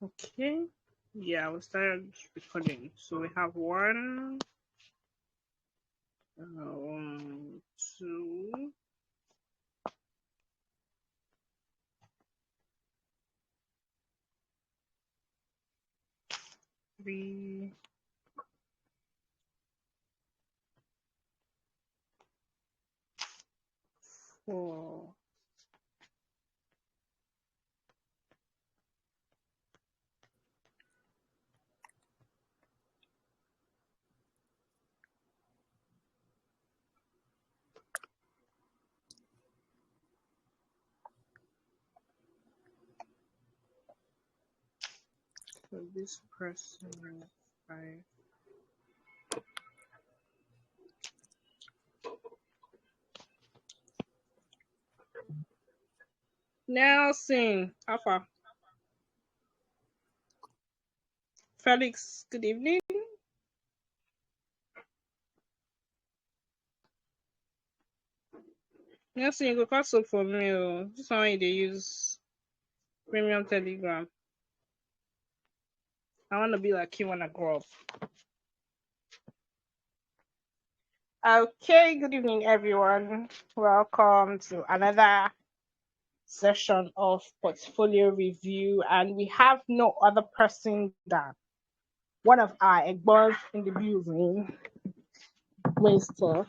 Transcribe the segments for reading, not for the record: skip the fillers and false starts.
Okay. Yeah, we started recording. So we have two, three, 4. So this person is 5. Nelson, Alpha. Felix, good evening. Nelson, you go pass up for me. This one they use premium Telegram. I want to be like you when I grow up. Okay, good evening, everyone. Welcome to another session of portfolio review, and we have no other person than one of our egbons in the building, Mr.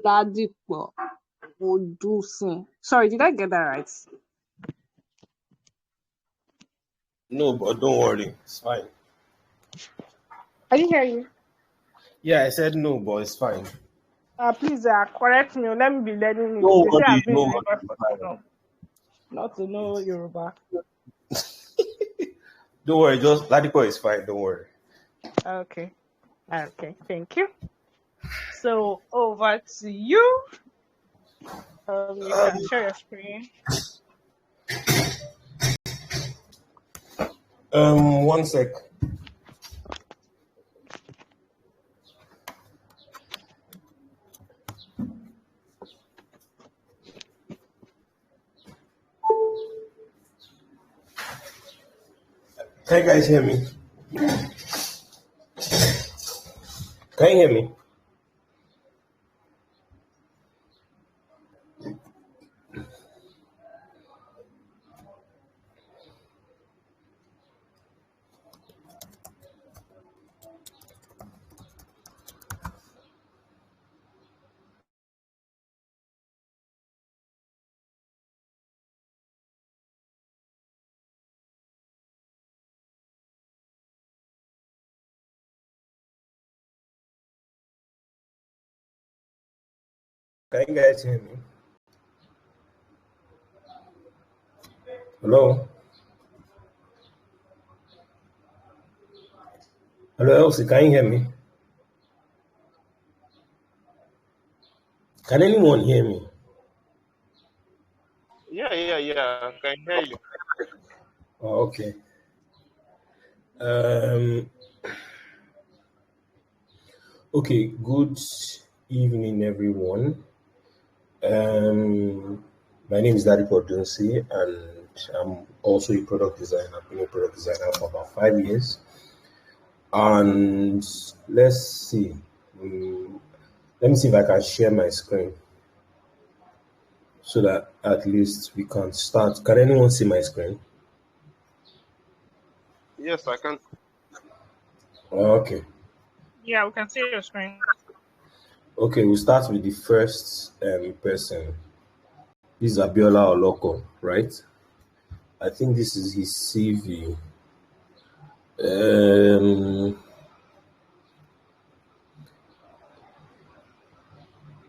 Ladipo Odunsi. Sorry, did I get that right? No, but don't worry, it's fine. I didn't hear you. Yeah, I said no, but it's fine. Please correct me. Let me be learning it. Don't They say worry, I've been no in worry, Lagos it's for too fine. long, not to know Yoruba. Don't worry, just Ladipo is fine. Don't worry. Okay, thank you. So over to you. You can share your screen. 1 sec. Can you guys hear me? Can you hear me? Can you guys hear me? Hello? Hello, Elsie, can you hear me? Can anyone hear me? Yeah. Can hear you. Oh, okay. Okay, good evening, everyone. My name is Ladipo Odunsi, and I'm also a product designer. I've been a product designer for about 5 years. And let's see. Let me see if I can share my screen so that at least we can start. Can anyone see my screen? Yes, I can. Okay. Yeah, we can see your screen. Okay, we'll start with the first person. This is Abiola Oloko, right? I think this is his CV.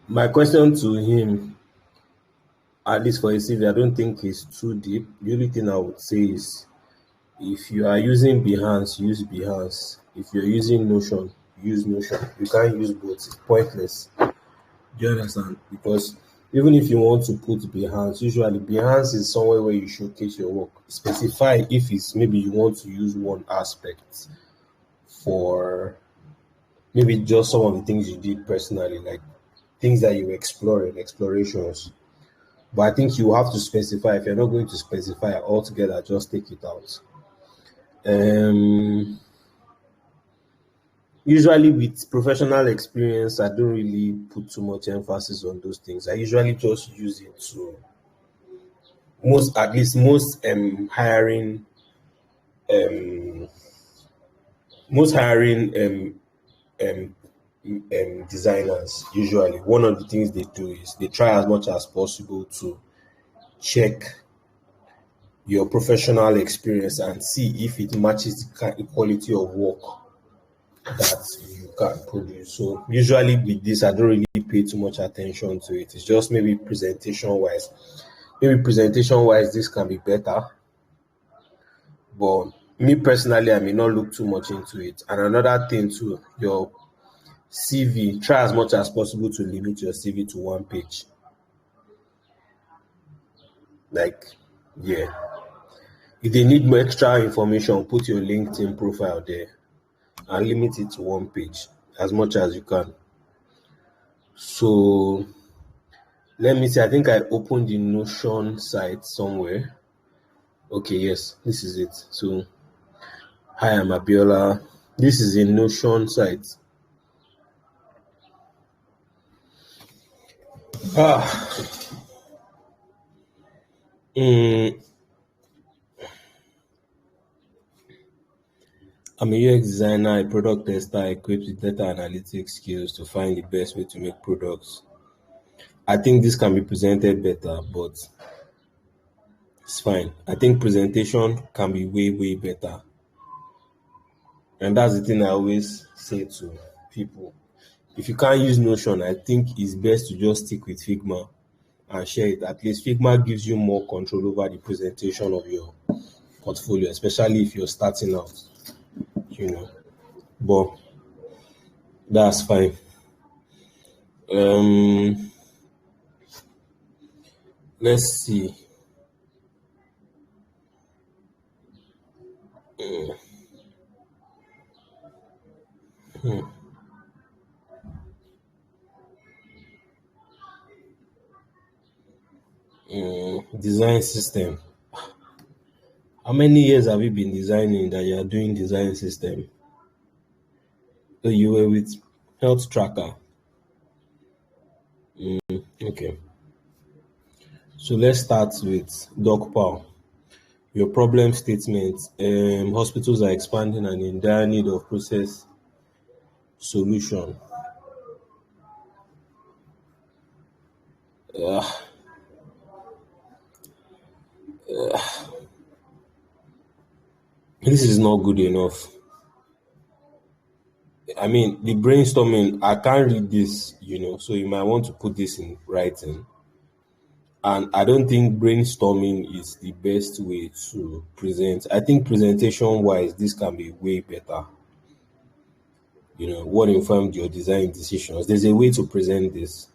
My question to him, at least for his CV, I don't think it's too deep. The only thing I would say is if you are using Behance, use Behance. If you're using Notion, use Notion. You can't use both. It's pointless. Do you understand? Because even if you want to put Behance, usually Behance is somewhere where you showcase your work. Specify if it's maybe you want to use one aspect for maybe just some of the things you did personally, like things that you explore in explorations. But I think you have to specify. If you're not going to specify altogether, just take it out. Um, Usually with professional experience, I don't really put too much emphasis on those things. I usually just use it to most um, hiring um, designers. Usually, one of the things they do is they try as much as possible to check your professional experience and see if it matches the quality of work that you can produce. So usually with this, I don't really pay too much attention to it. It's just maybe presentation wise. Maybe presentation wise, this can be better. But me personally, I may not look too much into it. And another thing too, your CV, try as much as possible to limit your CV to one page. Like, yeah. If they need more extra information, put your LinkedIn profile there and limit it to one page as much as you can. So let me see. I think I opened the Notion site somewhere. Okay, yes, this is it. So, hi, I'm Abiola. This is a Notion site. Mm, I'm a UX designer, a product tester equipped with data analytics skills to find the best way to make products. I think this can be presented better, but it's fine. I think presentation can be way, way better. And that's the thing I always say to people. If you can't use Notion, I think it's best to just stick with Figma and share it. At least Figma gives you more control over the presentation of your portfolio, especially if you're starting out, you know. But that's fine. Um, let's see. Design system. How many years have you been designing that you are doing design system? So you were with health tracker. Okay. So let's start with DocPow. Your problem statement. Hospitals are expanding and in dire need of process solution. This is not good enough. I mean, the brainstorming, I can't read this, so you might want to put this in writing. And I don't think brainstorming is the best way to present. I think presentation wise, this can be way better. What informed your design decisions? There's a way to present this.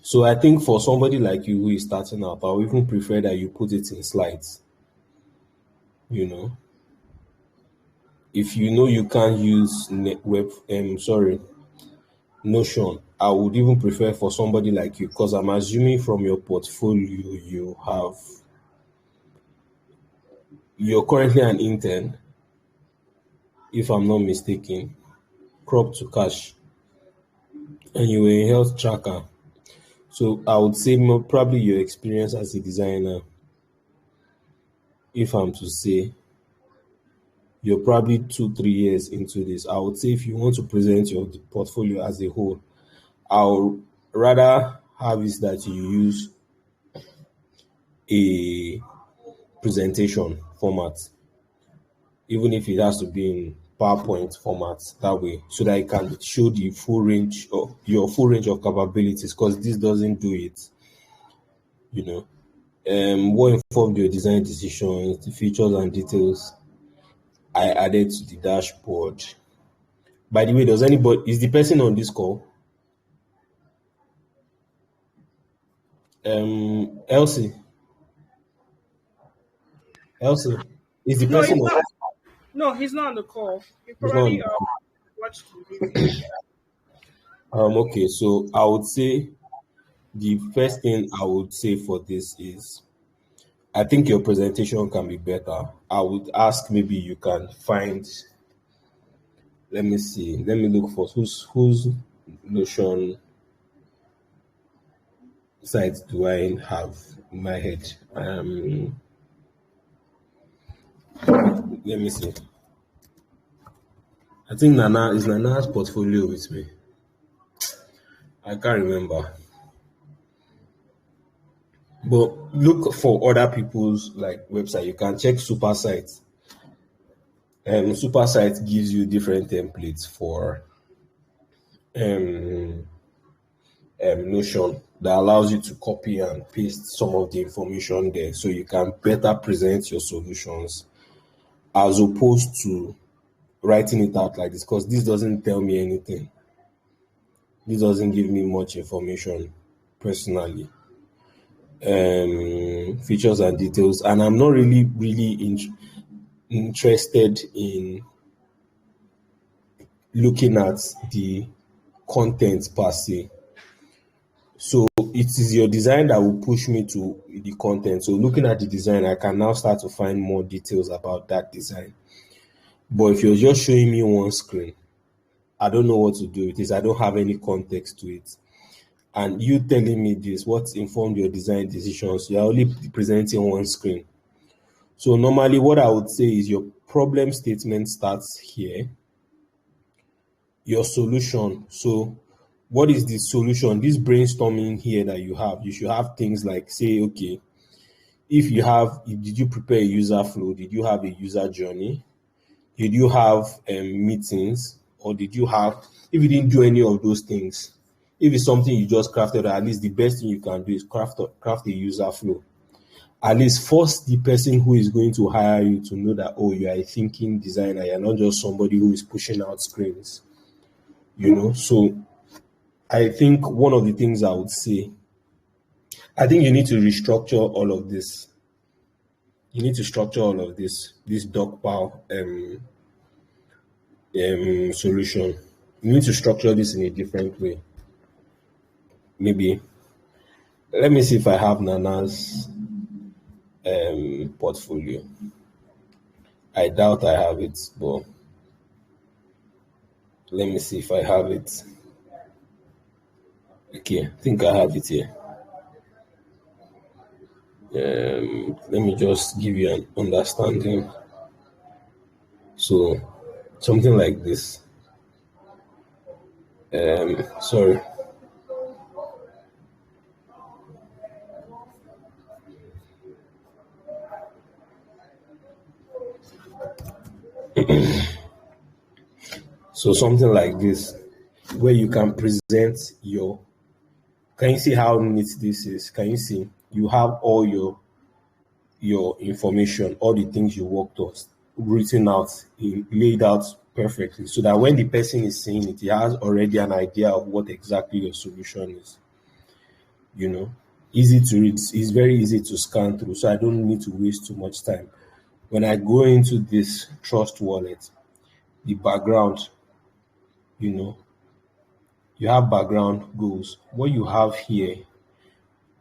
So I think for somebody like you who is starting out, I would even prefer that you put it in slides. If you know you can't use Notion, I would even prefer for somebody like you, because I'm assuming from your portfolio you're currently an intern, if I'm not mistaken, crop to cash, and you were a health tracker. So I would say probably your experience as a designer, if I'm to say, you're probably 2-3 years into this. I would say if you want to present your portfolio as a whole, I'll rather have it that you use a presentation format, even if it has to be in PowerPoint format, that way, so that it can show the full range of your full range of capabilities, because this doesn't do it. What informed your design decisions, the features and details I added to the dashboard. By the way, is the person on this call? Elsie. Elsie, is the No, person he's on? not. No, he's not on the call. He He's not probably on. watched the video. Okay, so I would say the first thing I would say for this is I think your presentation can be better. I would ask maybe you can find, let me see, let me look for whose Notion site do I have in my head? Let me see. I think Nana's portfolio with me. I can't remember. But look for other people's like website. You can check Super Sites. Super Sites gives you different templates for um, Notion that allows you to copy and paste some of the information there so you can better present your solutions as opposed to writing it out like this because this doesn't tell me anything. This doesn't give me much information personally. Features and details, and I'm not really interested in looking at the content per se. So it is your design that will push me to the content. So looking at the design, I can now start to find more details about that design. But if you're just showing me one screen, I don't know what to do with this. I don't have any context to it. And you telling me this, what informed your design decisions? You're only presenting one screen. So normally what I would say is your problem statement starts here, your solution. So what is the solution? This brainstorming here that you have, you should have things like say, okay, did you prepare a user flow? Did you have a user journey? Did you have meetings? Or did you have, if you didn't do any of those things, if it's something you just crafted, at least the best thing you can do is craft a user flow. At least force the person who is going to hire you to know that, oh, you are a thinking designer. You're not just somebody who is pushing out screens, So I think one of the things I would say, I think you need to restructure all of this. You need to structure all of this dog pile solution. You need to structure this in a different way. Maybe let me see if I have Nana's portfolio. I doubt I have it, but let me see if I have it. Okay, I think I have it here. Let me just give you an understanding. So, something like this. Sorry. So, something like this, where you can present your. Can you see how neat this is? Can you see? You have all your information, all the things you worked on, written out, laid out perfectly, so that when the person is seeing it, he has already an idea of what exactly your solution is. Easy to read. It's very easy to scan through, so I don't need to waste too much time. When I go into this trust wallet, the background, you know, you have background goals. What you have here,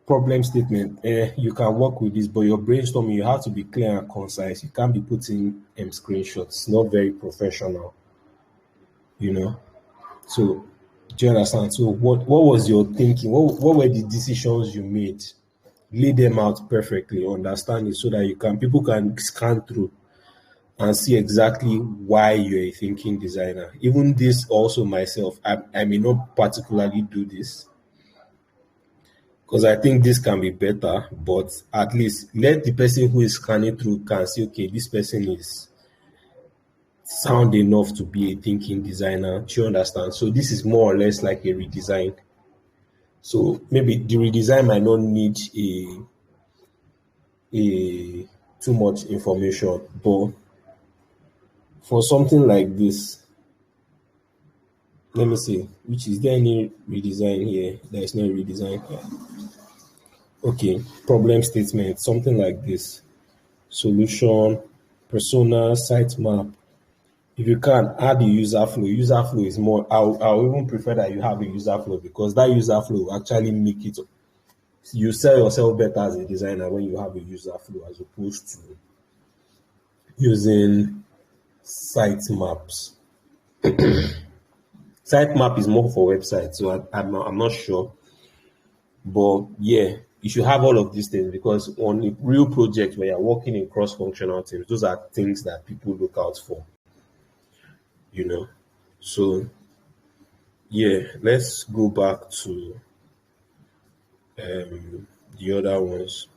problem statement, you can work with this, but your brainstorming, you have to be clear and concise. You can't be putting screenshots, not very professional, you know. So, do you understand? So, what was your thinking? What were the decisions you made? Lay them out perfectly, understand it so that people can scan through and see exactly why you're a thinking designer. Even this also myself, I may not particularly do this because I think this can be better, but at least let the person who is scanning through can see, okay, this person is sound enough to be a thinking designer. Do you understand? So this is more or less like a redesign. So maybe the redesign might not need a too much information, but for something like this, let me see, which is there any redesign here? There is no redesign here. Okay, problem statement, something like this. Solution, persona, sitemap, If you can add the user flow, is more. I'll even prefer that you have a user flow because that user flow will actually make it. You sell yourself better as a designer when you have a user flow as opposed to using sitemaps. Sitemap is more for websites, so I'm not sure. But yeah, you should have all of these things because on a real project where you're working in cross-functional teams, those are things that people look out for, you know. So yeah, let's go back to the other ones.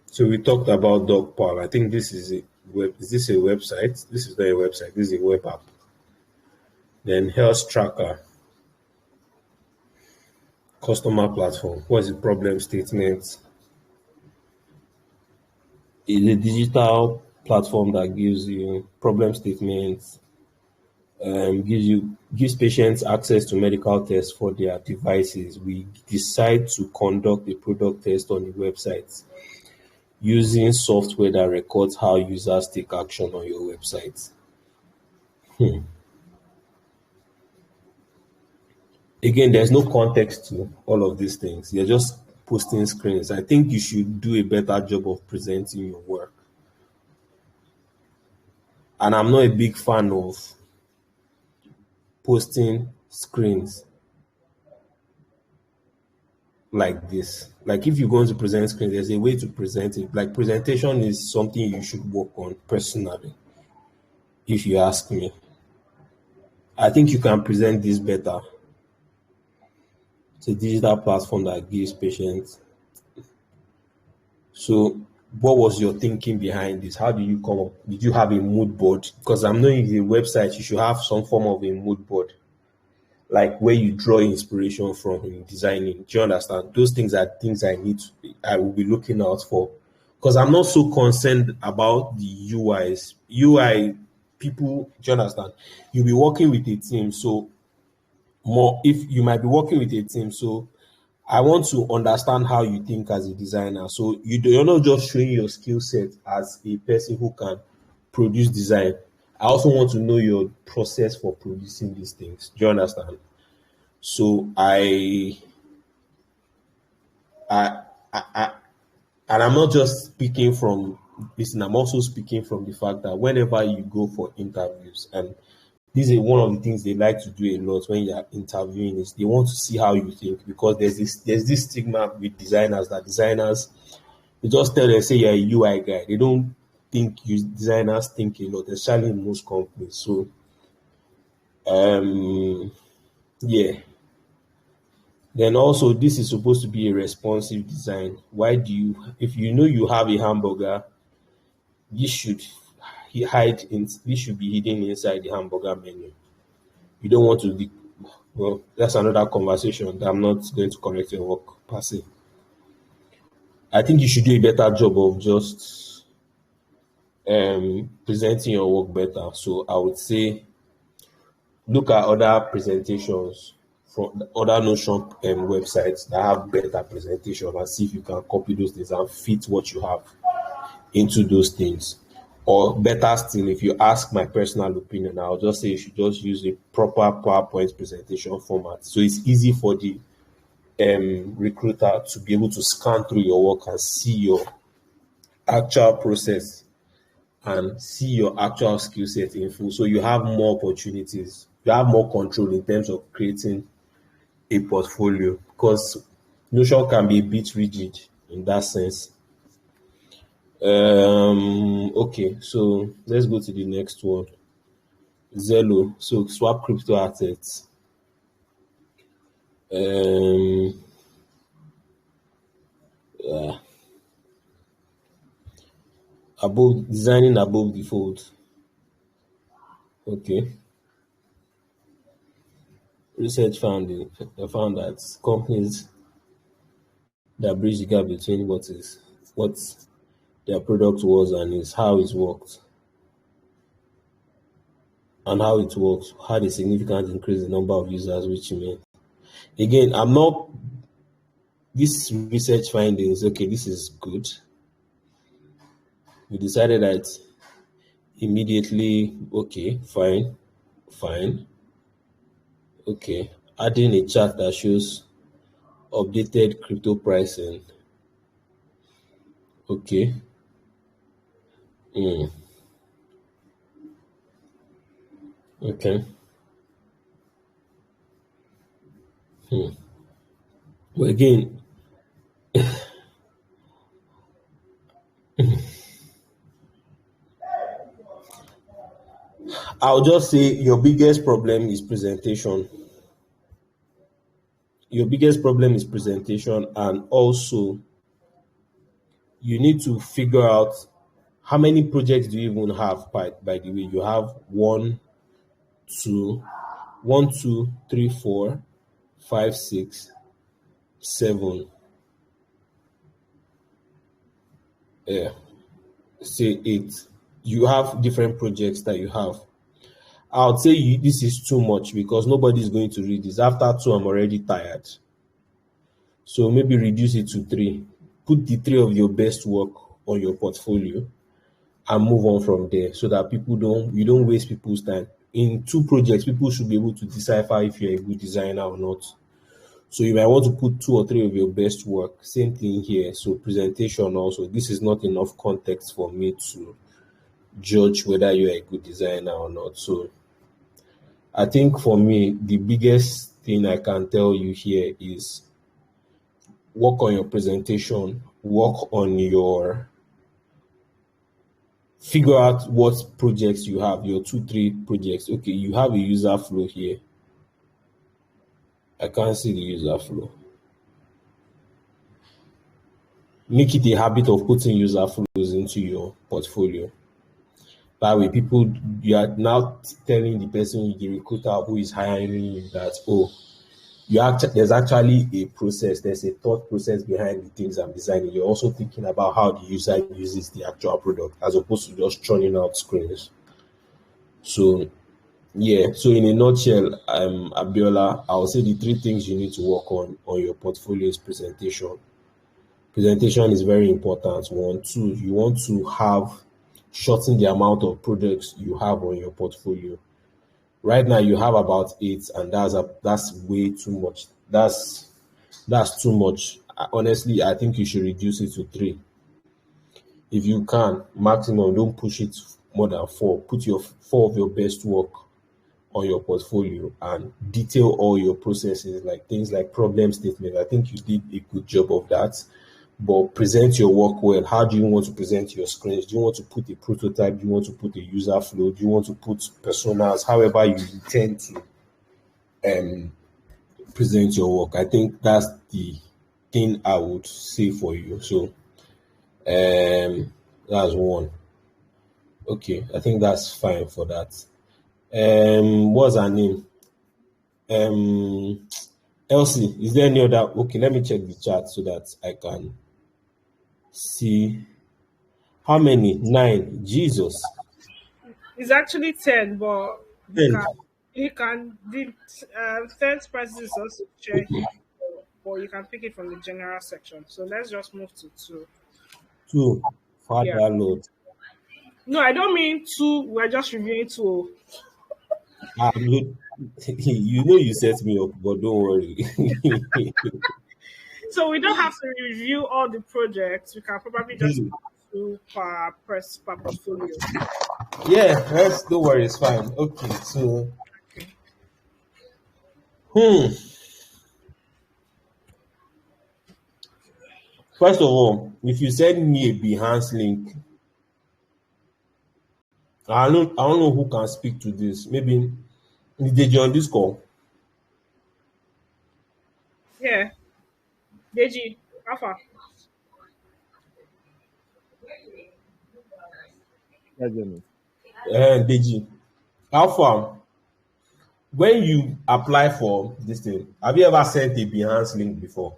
So we talked about DocPal. I think this is a web. Is this a website? This is not a website. This is a web app. Then Health Tracker, customer platform. What's the problem statement? Is a digital platform that gives you problem statements, gives patients access to medical tests for their devices. We decide to conduct a product test on the website using software that records how users take action on your website. Again, there's no context to all of these things. You're just posting screens. I think you should do a better job of presenting your work. And I'm not a big fan of posting screens like this. Like if you're going to present screens, there's a way to present it. Like presentation is something you should work on personally, if you ask me. I think you can present this better. It's a digital platform that gives patients. So what was your thinking behind this? How did you come up? Did you have a mood board? Because I'm knowing the website, you should have some form of a mood board, like where you draw inspiration from in designing. Do you understand? Those things are things I will be looking out for. Because I'm not so concerned about the UIs. UI people, do you understand? You'll be working with a team, so more if you might be working with a team, so I want to understand how you think as a designer. So you're not just showing your skill set as a person who can produce design. I also want to know your process for producing these things. Do you understand? So I, I and I'm not just speaking from this, and I'm also speaking from the fact that whenever you go for interviews, and this is one of the things they like to do a lot when you're interviewing, is they want to see how you think because there's this stigma with designers that designers they just tell them say you're a UI guy. They don't think you designers think a lot, especially in most companies. So yeah. Then also this is supposed to be a responsive design. Why do you if you know you have a hamburger, this should this should be hidden inside the hamburger menu. You don't want to be well, that's another conversation that I'm not going to correct your work per se. I think you should do a better job of just presenting your work better. So I would say look at other presentations from other Notion websites that have better presentation and see if you can copy those things and fit what you have into those things. Or better still, if you ask my personal opinion, I'll just say you should just use a proper PowerPoint presentation format. So it's easy for the recruiter to be able to scan through your work and see your actual process and see your actual skill set in full. So you have more opportunities, you have more control in terms of creating a portfolio because Notion can be a bit rigid in that sense. Okay, so let's go to the next one. Zello. So swap crypto assets. Yeah, above designing above the fold. Okay. Research found that companies that bridge the gap between what their product was and is how it worked and how it works had a significant increase in the number of users, which meant again, I'm not this research findings, okay, this is good. We decided that Immediately, okay, fine, fine, okay. Adding a chart that shows updated crypto pricing. Okay. Mm, okay. Hmm. But again, I'll just say your biggest problem is presentation. Your biggest problem is presentation, and also you need to figure out how many projects do you even have. By the way, you have two, one, two, three, four, five, six, seven. Yeah, say eight. You have different projects that you have. I would say this is too much because nobody is going to read this. After two, I'm already tired. So maybe reduce it to three. Put the three of your best work on your portfolio and move on from there so that you don't waste people's time. In two projects, people should be able to decipher if you're a good designer or not. So you might want to put two or three of your best work. Same thing here. So presentation also. This is not enough context for me to judge whether you're a good designer or not. So I think for me, the biggest thing I can tell you here is work on your presentation, work on your figure out what projects you have, your two, three projects. Okay, you have a user flow here. I can't see the user flow. Make it a habit of putting user flows into your portfolio. That way, you are now telling the person, the recruiter who is hiring you that, oh, there's actually a process, there's a thought process behind the things I'm designing. You're also thinking about how the user uses the actual product as opposed to just churning out screens. So yeah, so in a nutshell, Abiola, I'll say the three things you need to work on your portfolio is presentation. Presentation is very important. One, two, you want to shorten the amount of products you have on your portfolio. Right now, you have about eight, and that's way too much. That's too much. Honestly, I think you should reduce it to three. If you can, maximum, don't push it more than four. Put your four of your best work on your portfolio and detail all your processes, like things like problem statement. I think you did a good job of that. But present your work well. How do you want to present your screens? Do you want to put a prototype? Do you want to put a user flow? Do you want to put personas? However you intend to present your work. I think that's the thing I would say for you. So that's one. Okay, I think that's fine for that. What's her name? Um Elsie, is there any other? Okay, let me check the chat so that I can see how many. Nine. Jesus. It's actually 10, but you Ten. can the third prices is also share here, but you can pick it from the general section. So let's just move to two. Two. Yeah. Father Lord. No, I don't mean two. We're just reviewing two. You, you know you set me up, but don't worry. So we don't have to review all the projects. We can probably just do per portfolio. Yeah, don't worry, it's fine. Okay, so Okay. hmm. First of all, if you send me a Behance link, I don't know who can speak to this. Maybe did you on this call? Yeah. Deji, Alpha. Yeah, Jenny. Deji. Alpha, when you apply for this thing, have you ever sent a Behance link before?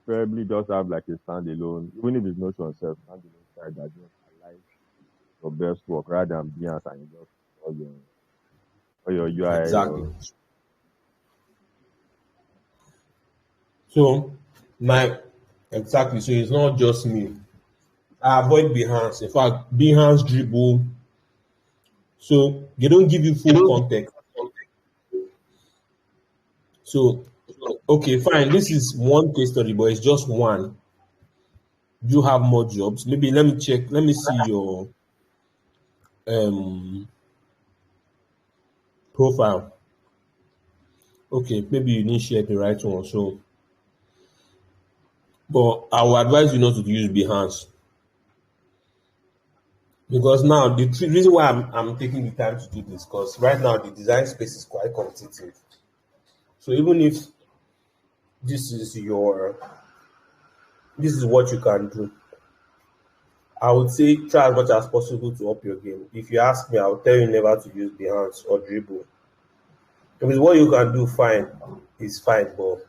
Probably just have like a standalone, even if it's not yourself, standalone site that just align your best work rather than being and you just all your UI Exactly. or So my exactly. So it's not just me. I avoid Behance. In fact, Behance dribble. So they don't give you full context. So, okay, fine. This is one case study, but it's just one. Do you have more jobs? Maybe let me check. Let me see your um profile. Okay, maybe you didn't share the right one. So, but I will advise you not to use Behance because now the reason why I'm taking the time to do this because right now the design space is quite competitive. So even if this is your this is what you can do, I would say try as much as possible to up your game. If you ask me, I will tell you never to use Behance or dribble. If it's what you can do, fine, it's fine. But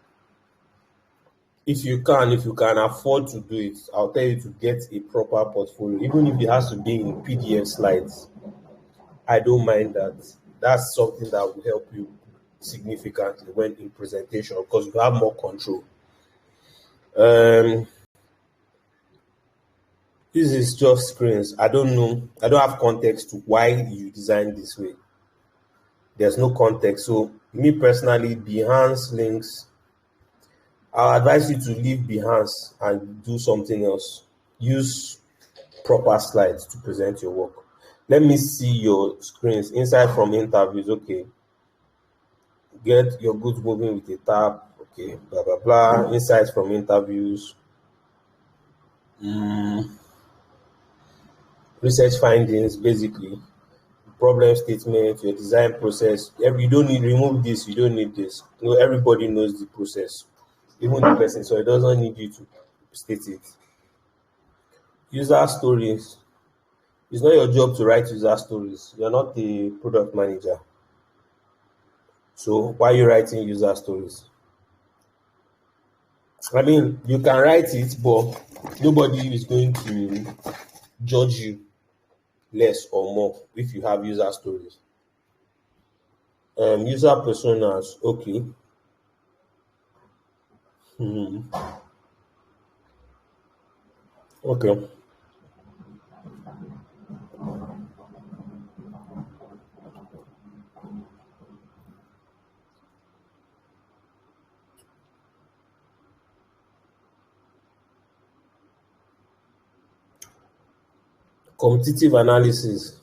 if you can afford to do it, I'll tell you to get a proper portfolio, even if it has to be in PDF slides. I don't mind that. That's something that will help you significantly when in presentation because you have more control. Um, this is just screens. I don't know. I don't have context to why you designed this way. There's no context. So me personally, Behance links, I'll advise you to leave Behance and do something else. Use proper slides to present your work. Let me see your screens. Inside from interviews, okay. Get your goods moving with a tab, okay, blah, blah, blah. Insights from interviews. Research findings, basically. Problem statement, your design process. You don't need remove this, you don't need this. You know, everybody knows the process, even the person, so it doesn't need you to state it. User stories. It's not your job to write user stories. You're not the product manager. So why are you writing user stories? I mean, you can write it, but nobody is going to judge you less or more if you have user stories. User personas, okay. Okay. Competitive analysis.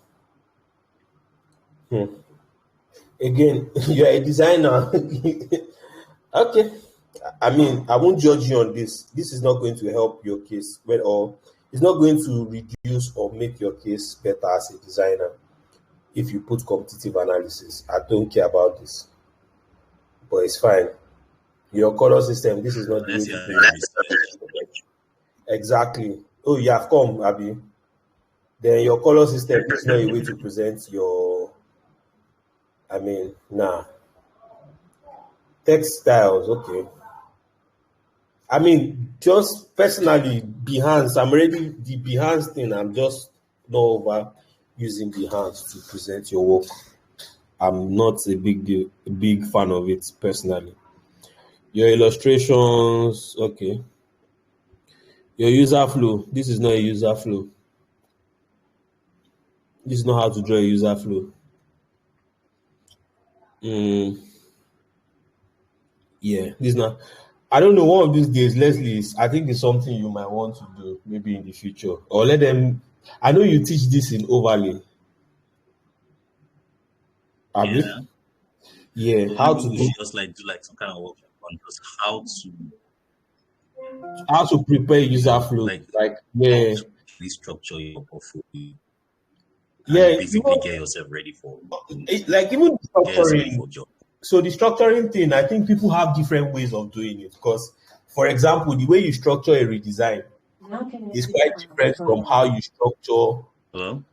Again, you're a designer. Okay. I mean, I won't judge you on this. This is not going to help your case, well, or it's not going to reduce or make your case better as a designer if you put competitive analysis. I don't care about this, but it's fine. Your color system, this is not the way Unless to you're do doing it. research. Exactly. Oh, you have come, Abby. Then your color system is not a way to present your, I mean, nah. Textiles, okay. I mean, just personally, Behance, I'm already the Behance thing, I'm just not over using Behance to present your work. I'm not a big fan of it personally. Your illustrations, okay. Your user flow, this is not a user flow. This is not how to draw a user flow. Yeah, this is not. I don't know. One of these days, Leslie, I think it's something you might want to do maybe in the future, or let them. I know you teach this in overlay, Abi. Yeah. Yeah, So how maybe to we do, should just like do like some kind of workshop on just how to prepare user you flow. like Like, how yeah, to actually structure your portfolio and yeah, basically get yourself ready for like even the get yourself ready structuring. for job. So the structuring thing, I think people have different ways of doing it. Because, for example, the way you structure a redesign is quite different from how you structure Hello?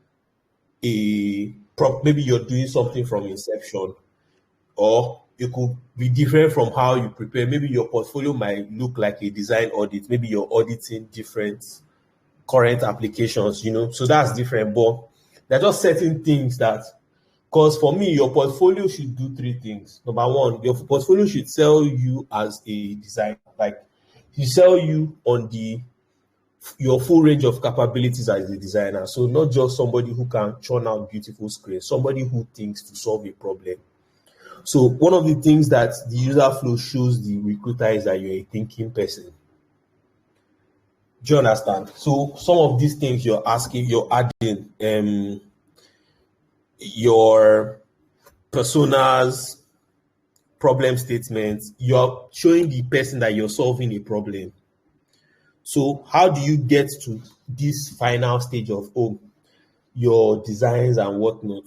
a prop. Maybe you're doing something from inception, or it could be different from how you prepare. Maybe your portfolio might look like a design audit. Maybe you're auditing different current applications, so that's different. But there are just certain things that, because for me, your portfolio should do three things. Number one, your portfolio should sell you as a designer, like you sell you on the your full range of capabilities as a designer. So not just somebody who can churn out beautiful screens, somebody who thinks to solve a problem. So one of the things that the user flow shows the recruiter is that you're a thinking person. Do you understand? So some of these things you're asking, you're adding your personas, problem statements, you're showing the person that you're solving a problem. So how do you get to this final stage of your designs and whatnot?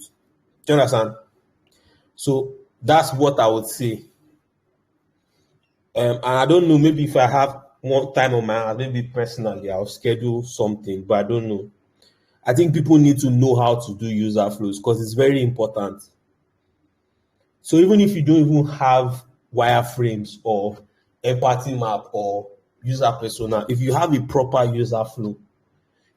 Do you understand? So that's what I would say. And I don't know, maybe if I have more time on my hands, maybe personally I'll schedule something, but I don't know. I think people need to know how to do user flows because it's very important. So even if you don't even have wireframes or empathy map or user persona, if you have a proper user flow,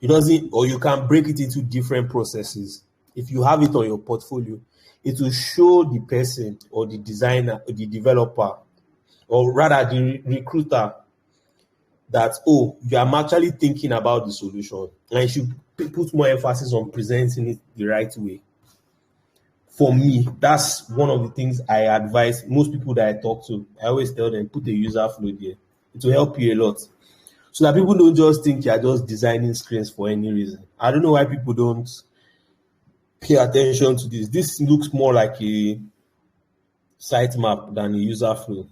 it doesn't, or you can break it into different processes. If you have it on your portfolio, it will show the person or the designer or the developer, or rather the recruiter, that I'm actually thinking about the solution, and you should put more emphasis on presenting it the right way. For me, that's one of the things I advise most people that I talk to. I always tell them, put a user flow there. It will help you a lot. So that people don't just think you're just designing screens for any reason. I don't know why people don't pay attention to this. This looks more like a sitemap than a user flow.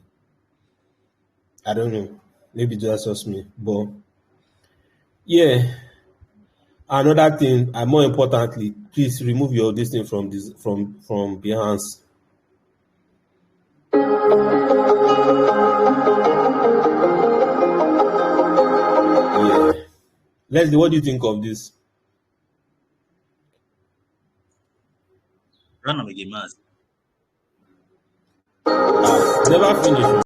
I don't know. Maybe that's just me. But yeah. Another thing, and more importantly, please remove your this thing from Behance. Yeah. Leslie, what do you think of this? Run on again, man. Never finished.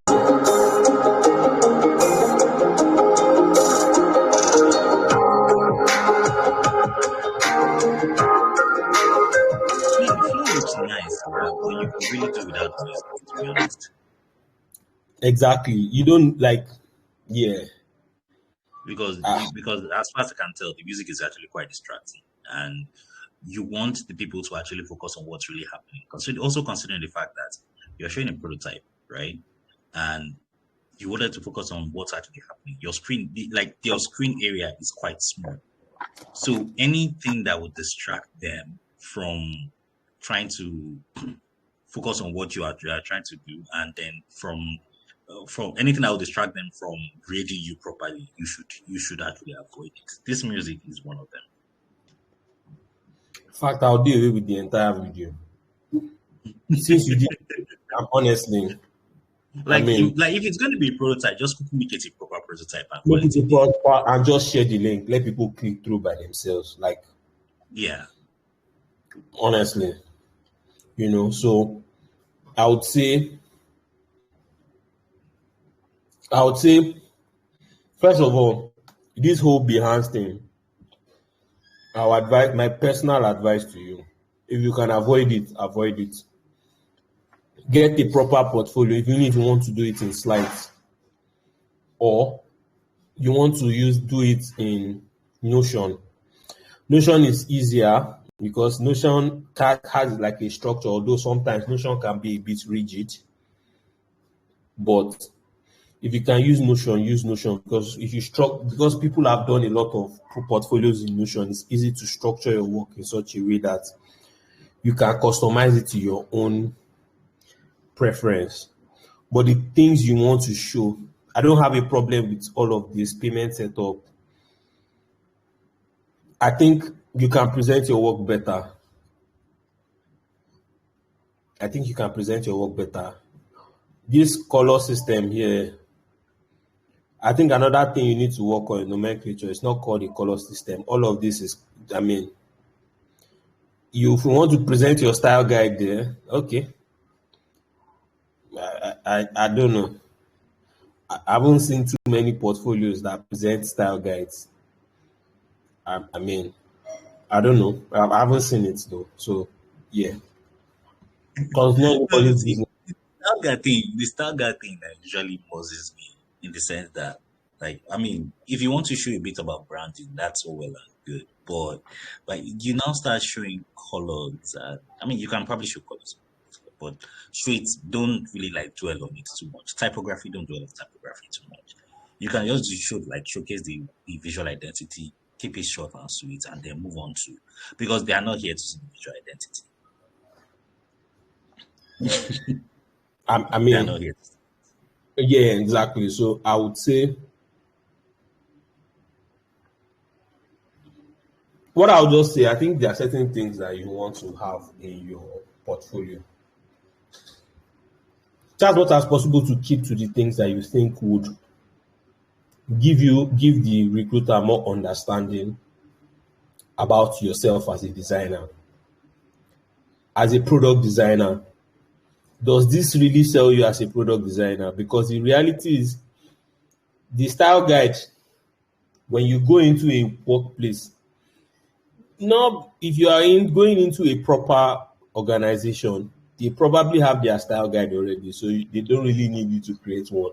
The flow looks nice, but you could really do without music, to be honest. Exactly. You don't like, yeah. Because as far as I can tell, the music is actually quite distracting, and you want the people to actually focus on what's really happening. Also considering the fact that you're showing a prototype, right? And you wanted to focus on what's actually happening. Your screen, your screen area is quite small. So anything that would distract them from trying to focus on what you are trying to do, and then from anything that will distract them from reading you properly, you should actually avoid it. This music is one of them. In fact, I'll do away with the entire video. Since you did, honestly, if it's going to be a prototype, just make it a proper prototype and make it a proper, and just share the link. Let people click through by themselves. Yeah. Honestly, so I would say, first of all, this whole Behance thing, my personal advice to you, if you can avoid it, avoid it. Get a proper portfolio, even if you want to do it in slides, or you want to do it in Notion. Notion is easier because Notion has like a structure, although sometimes Notion can be a bit rigid. But if you can use Notion because because people have done a lot of portfolios in Notion, it's easy to structure your work in such a way that you can customize it to your own preference. But the things you want to show, I don't have a problem with all of this payment setup. I think you can present your work better. This color system here, I think another thing you need to work on in nomenclature. It's not called a color system. All of this is, if you want to present your style guide there, okay. I don't know. I haven't seen too many portfolios that present style guides. I don't know. I haven't seen it though. So yeah. Because not everybody's business. The style guide thing that usually pauses me in the sense that Like, I mean, if you want to show a bit about branding, that's all well and good. But like you now start showing colors. I mean, you can probably show colors, but show it. Don't really like dwell on it too much. Typography, don't dwell on typography too much. You can just show like showcase the visual identity, keep it short and sweet, and then move on to because they are not here to see the visual identity. I They are not mean, here. yeah, exactly. So I would say what I'll just say, I think there are certain things that you want to have in your portfolio. Try as much as possible to keep to the things that you think would give the recruiter more understanding about yourself as a designer, as a product designer. Does this really sell you as a product designer? Because the reality is the style guide, when you go into a workplace, now if you are going into a proper organization, they probably have their style guide already, so they don't really need you to create one.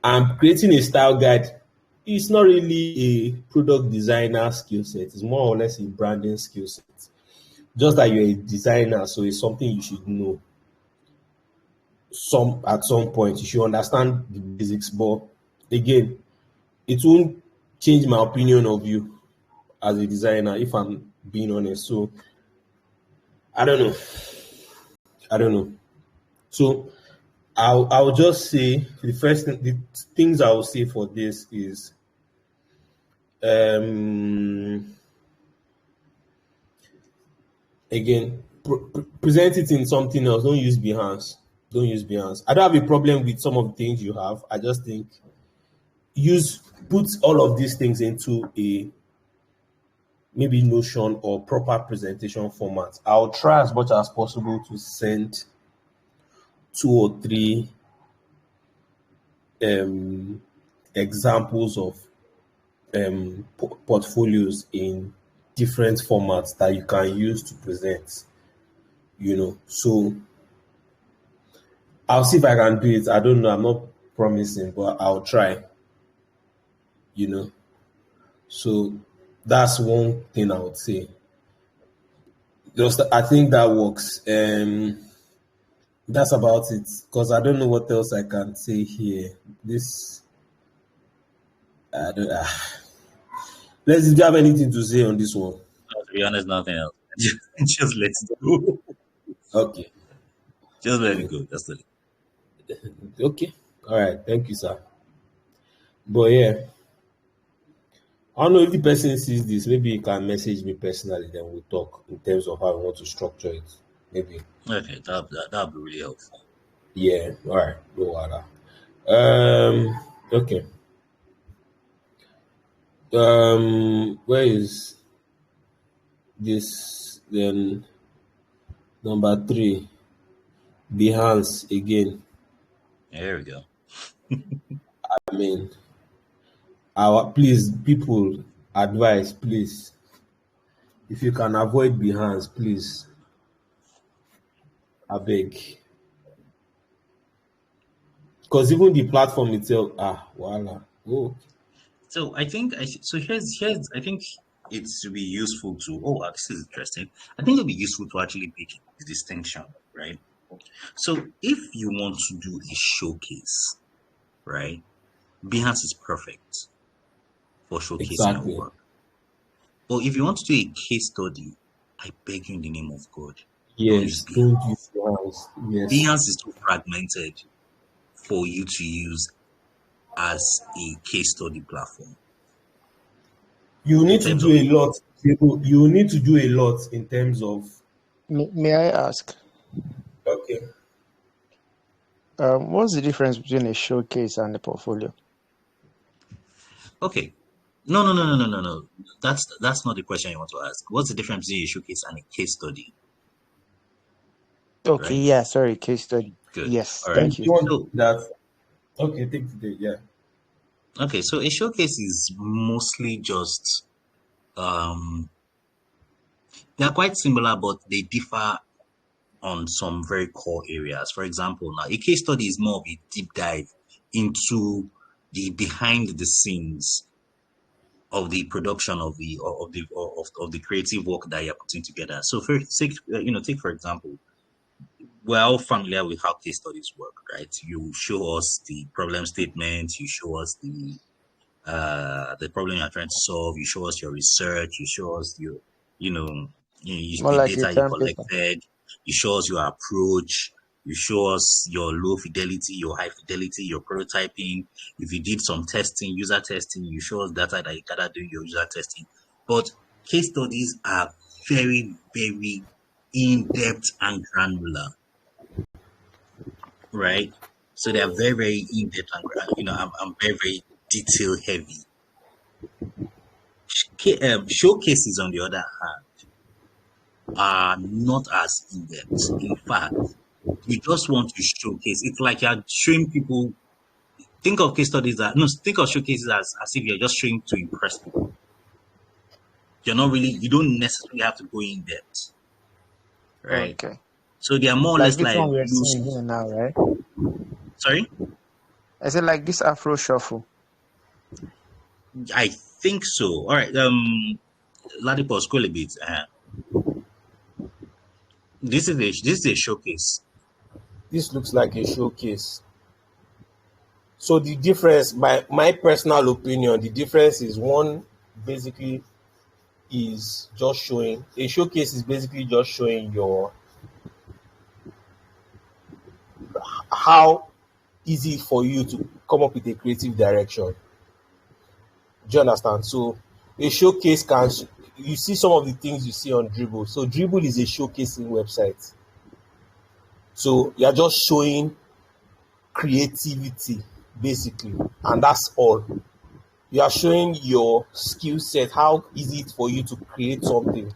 And creating a style guide is not really a product designer skill set, it's more or less a branding skill set. Just that you're a designer, so it's something you should know at some point. You should understand the basics, but again, it won't change my opinion of you as a designer if I'm being honest. So I don't know. I don't know. So I'll just say the things I will say for this is um again present it in something else. Don't use Behance. Don't use Behance. I don't have a problem with some of the things you have. I just think put all of these things into a maybe Notion or proper presentation format. I'll try as much as possible to send 2 or 3 examples of portfolios in different formats that you can use to present. So I'll see if I can do it. I don't know. I'm not promising, but I'll try. So that's one thing I would say. Just I think that works. That's about it. Because I don't know what else I can say here. This I don't. Let's. Do you have anything to say on this one? To be honest, nothing else. Just let it go. Okay. Just let it go. That's it. Okay. All right. Thank you, sir. But yeah, I don't know if the person sees this. Maybe you can message me personally. Then we'll talk in terms of how we want to structure it. Maybe. Okay, that'll be really helpful. Yeah. All right. No water. Okay. Where is this? Then number 3, Behance again. There we go. I mean, please, people, advice, please. If you can avoid Behance, please. I beg. Because even the platform itself, voila. Oh, So I think here's I think it should be useful to this is interesting. I think it'll be useful to actually make the distinction, right? So if you want to do a showcase, right? Behance is perfect for showcasing exactly. your work. But if you want to do a case study, I beg you in the name of God, Yes, don't use Behance. Yes. Behance is too fragmented for you to use as a case study platform. You need to do a lot. You need to do a lot in terms of. May I ask? Okay. What's the difference between a showcase and a portfolio? Okay. No. That's not the question you want to ask. What's the difference between a showcase and a case study? Okay, right? Yeah, sorry, case study. Good. Yes, All thank right. you. So that. Okay, take today. Yeah. Okay, so a showcase is mostly just they are quite similar, but they differ on some very core areas. For example, now a case study is more of a deep dive into the behind the scenes of the production of the creative work that you're putting together. So take for example, we're all familiar with how case studies work, right? You show us the problem statement, you show us the problem you're trying to solve, you show us your research, you show us More the like a data you term paper. collected, you show us your approach, you show us your low fidelity, your high fidelity, your prototyping. If you did some testing, user testing, you show us data that you gathered doing your user testing. But case studies are very, very in-depth and granular, right? So they are very, very in-depth and I'm very, very detail heavy. Showcases, on the other hand, are not as in-depth. In fact, you just want to showcase. It's like you're showing people. Think of think of showcases as if you're just showing to impress people. You don't necessarily have to go in depth, right? Okay. So they are more or Like less this like one we're seeing loose. here now, right? Sorry? I said like this Afro shuffle. I think so. All right. Ladipo, scroll a bit. This is a showcase. This looks like a showcase. So the difference, my personal opinion, the difference is one basically is just showing a showcase is basically just showing your how easy for you to come up with a creative direction. Do you understand? So a showcase can you see some of the things you see on Dribble. So Dribble is a showcasing website. So you're just showing creativity basically, and that's all. You are showing your skill set, how easy it for you to create something,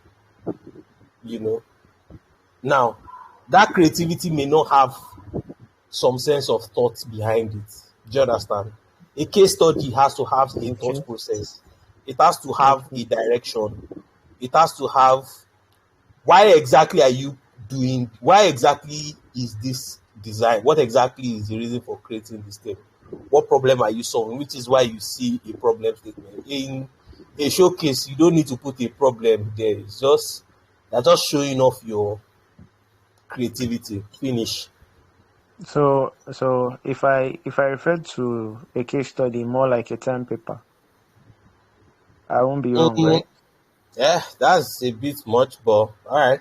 you know. Now, that creativity may not have some sense of thought behind it. Do you understand? A case study has to have a Okay. thought process. It has to have Okay. a direction. It has to have why exactly are you doing, why exactly is this design? What exactly is the reason for creating this thing? What problem are you solving? Which is why you see a problem statement. In a showcase, you don't need to put a problem there. It's just you're just showing off your creativity. Finish. So if I refer to a case study more like a term paper, I won't be wrong, Mm, right? yeah, that's a bit much, but all right.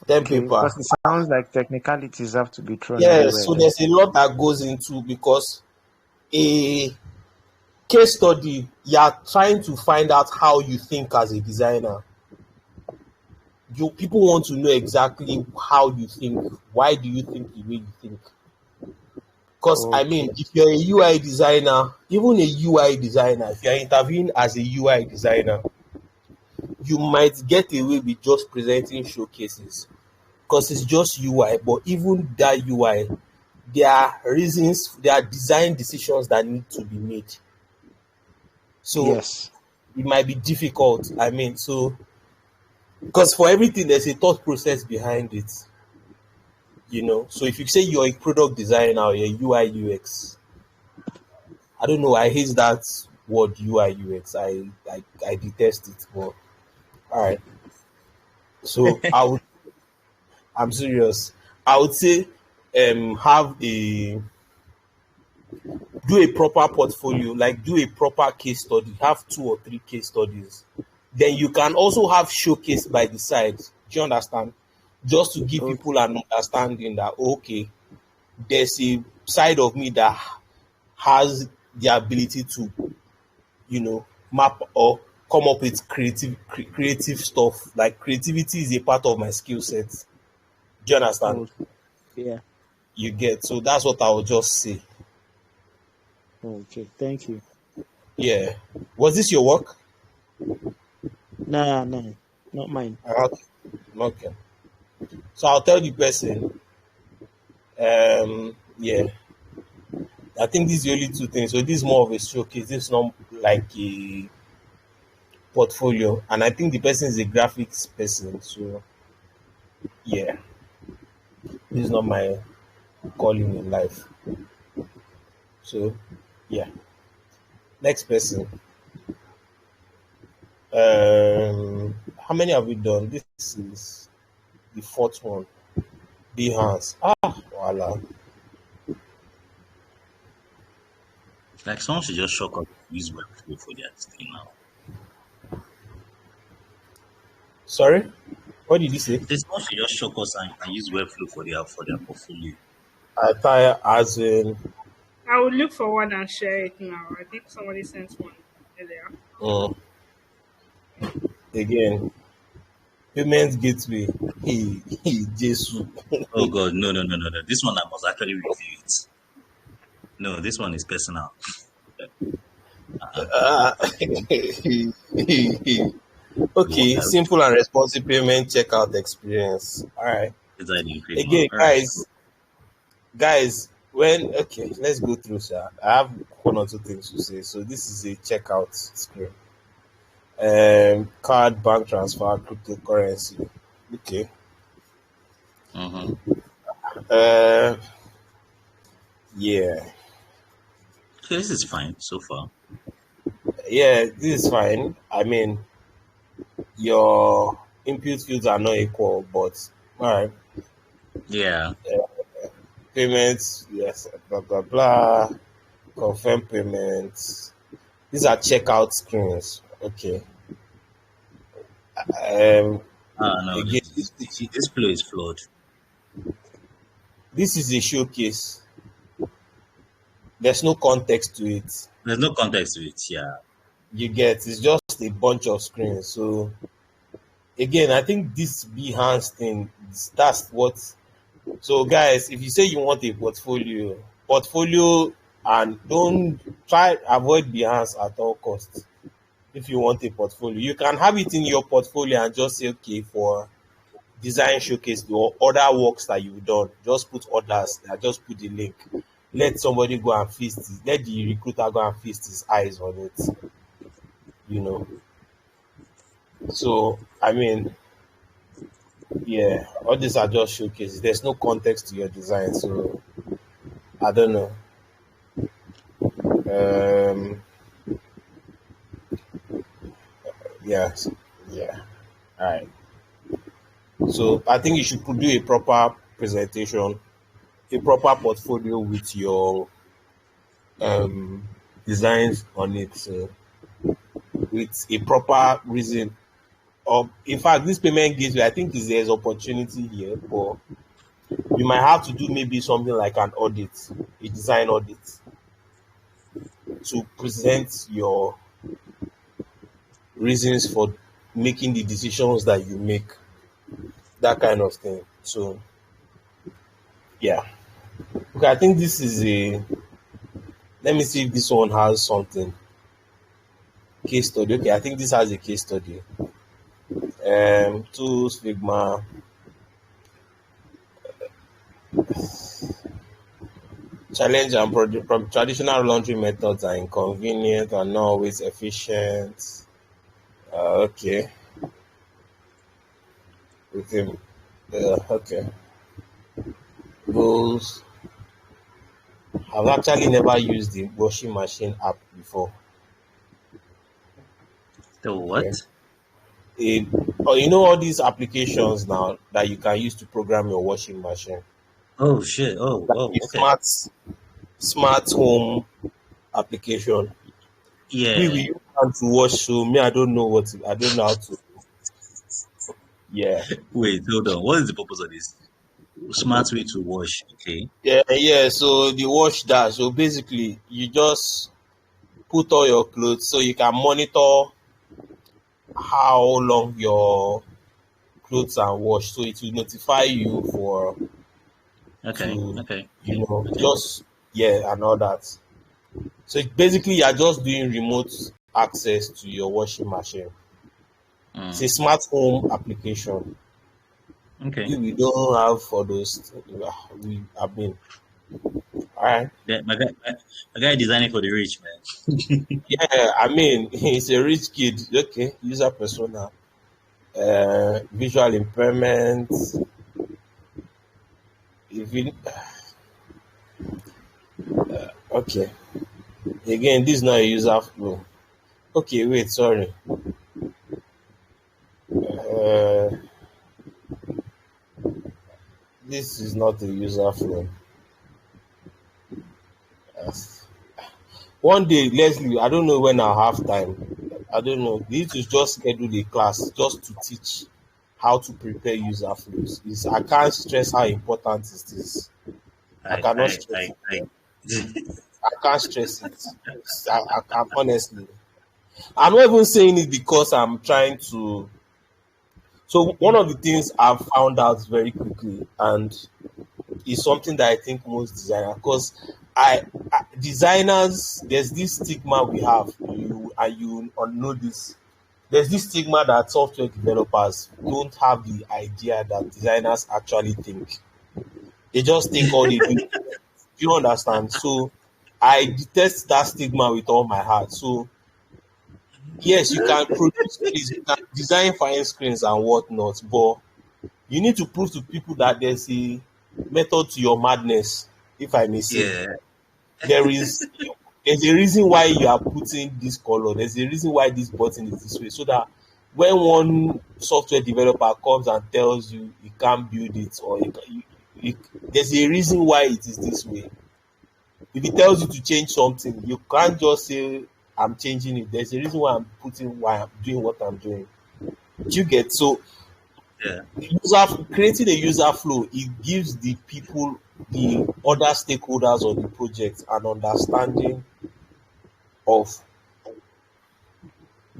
Ten Okay, paper. because it sounds like technicalities have to be thrown Yeah, everywhere so there. there's a lot that goes into because a case study, you are trying to find out how you think as a designer. People want to know exactly how you think. Why do you think the way you think? Because I mean, Okay. if you're a UI designer, even a UI designer, if you're interviewing as a UI designer, you might get away with just presenting showcases because it's just UI. But even that UI, there are reasons, there are design decisions that need to be made. So Yes. it might be difficult. I mean, so because for everything there's a thought process behind it, you know. So if you say you're a product designer or you're UI UX, I don't know, I hate that word UI UX. I detest it. But all right. So I'm serious. I would say have a do a proper portfolio, like do a proper case study, have 2 or 3 case studies. Then you can also have showcase by the side. Do you understand? Just to give Okay. people an understanding that okay, there's a side of me that has the ability to, map or come up with creative stuff. Like creativity is a part of my skill set. Do you understand? Okay. Yeah. You get, so that's what I would just say. Okay. Thank you. Yeah. Was this your work? Nah, nah, not mine. Okay. Okay. So I'll tell the person. Yeah. I think these are the only 2 things. So this is more of a showcase. This is not like a portfolio. And I think the person is a graphics person. So yeah, this is not my calling in life. So yeah. Next person. How many have we done? This is the fourth one. Behance. Voila. Like someone should just shock up use Webflow for their thing now. Sorry? What did you say? This someone should just shock us and use Webflow for their portfolio. Attire as in I will look for one and share it now. I think somebody sent one earlier. um, again, payment gateway. Jesus. Oh god, no. This one I must actually review it. No, this one is personal. Okay, simple and responsive payment checkout experience. All right. Is that the quick one? Again, All right. guys, when okay, let's go through, sir. I have one or two things to say. So this is a checkout screen. Card, bank transfer, cryptocurrency. Okay. Mm-hmm. Uh, yeah, Okay, this is fine so far. yeah, this is fine. I mean, your input fields are not equal, but all right. Yeah. Payments, yes, blah blah blah. Confirm payments. These are checkout screens. Okay. No, Again, this flow is flawed. this is a showcase. There's no context to it. There's no context to it, yeah. You get it's just a bunch of screens. So again, I think this Behance thing, that's what. So guys, if you say you want a portfolio, and don't try avoid Behance at all costs. If you want a portfolio, you can have it in your portfolio and just say, okay, for design showcase or other works that you've done, just put others. Just put the link. Let somebody go and feast it. Let the recruiter go and feast his eyes on it. You know. So I mean, yeah, all these are just showcases. There's no context to your design, so I don't know. Um, yeah, yeah. All right. So I think you should do a proper presentation, a proper portfolio with your designs on it, with a proper reason. In fact, this payment gateway, I think there's opportunity here, but you might have to do maybe something like an audit, a design audit, to present your reasons for making the decisions that you make, that kind of thing. So yeah, okay, I think this is a, let me see if this one has something, case study. Okay, I think this has a case study. Tools, Figma. Challenge and from traditional laundry methods are inconvenient and not always efficient. Okay. Okay. Okay. Goals. I've actually never used the washing machine app before. The what? Okay. You know all these applications now that you can use to program your washing machine. Oh shit. Oh, Like a okay. smart home application. We Yeah. use hand to wash, so me I don't know I don't know how to. Yeah. Wait, hold on. What is the purpose of this? Smart way to wash, okay? Yeah. So the wash dash. So basically, you just put all your clothes, so you can monitor how long your clothes are washed. So it will notify you for Okay. to Okay. Okay. just and all that. So basically, you are just doing remote access to your washing machine. It's a smart home application. Okay. We don't have for those. We have been. All right. Yeah, my guy designing for the rich, man. Yeah, I mean, he's a rich kid. Okay, user persona, visual impairment. Even Okay. Again, this is not a user flow. Okay, wait, sorry. Uh, this is not a user flow. Yes. One day, Leslie, I don't know when I'll have time. I don't know. We need to just schedule a class just to teach how to prepare user flows. I can't stress how important it is. I I, cannot I, stress I, it. I. I can't stress it. I'm honestly. I'm not even saying it because I'm trying to. So one of the things I've found out very quickly, and is something that I think most designers, because designers, there's this stigma we have. You know this. There's this stigma that software developers don't have the idea that designers actually think. They just think all they do. You understand? So I detest that stigma with all my heart. So yes, you can produce things, you can design fine screens and whatnot, but you need to prove to people that there's a method to your madness, if I may say. Yeah, There is there's a reason why you are putting this color, there's a reason why this button is this way, so that when one software developer comes and tells you you can't build it, or there's a reason why it is this way. If he tells you to change something, you can't just say I'm changing it. There's a reason why I'm doing what I'm doing. Do you get? So yeah, creating a user flow, it gives the people, the other stakeholders of the project, an understanding of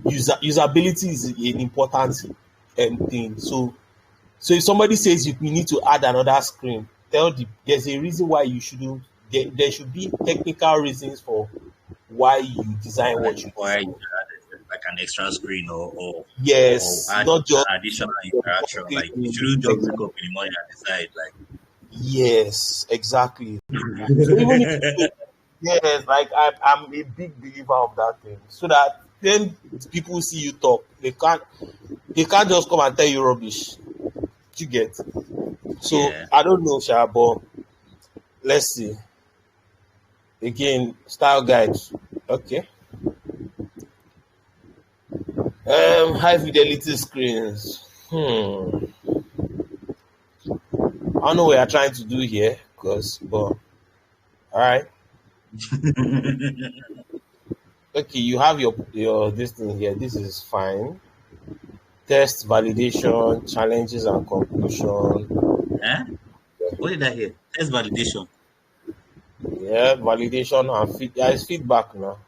usability is an important thing. So if somebody says you need to add another screen, there's a reason why you shouldn't. There should be technical reasons for why you design like what you why design. you added like an extra screen or Yes, add not just an additional interaction. Like you exactly. shouldn't just wake up in the morning and decide Yes, exactly. So even if like. yes, like I'm a big believer of that thing. So that then people see you talk, they can't just come and tell you rubbish. You get. So Yeah. I don't know, Sha, but let's see. Again, style guides. Okay. High fidelity screens. I don't know what you're trying to do here, but all right. Okay, you have your this thing here. This is fine. Test validation, challenges and conclusion. Huh? What did I hear? Test validation. Yeah, validation and there is feedback now.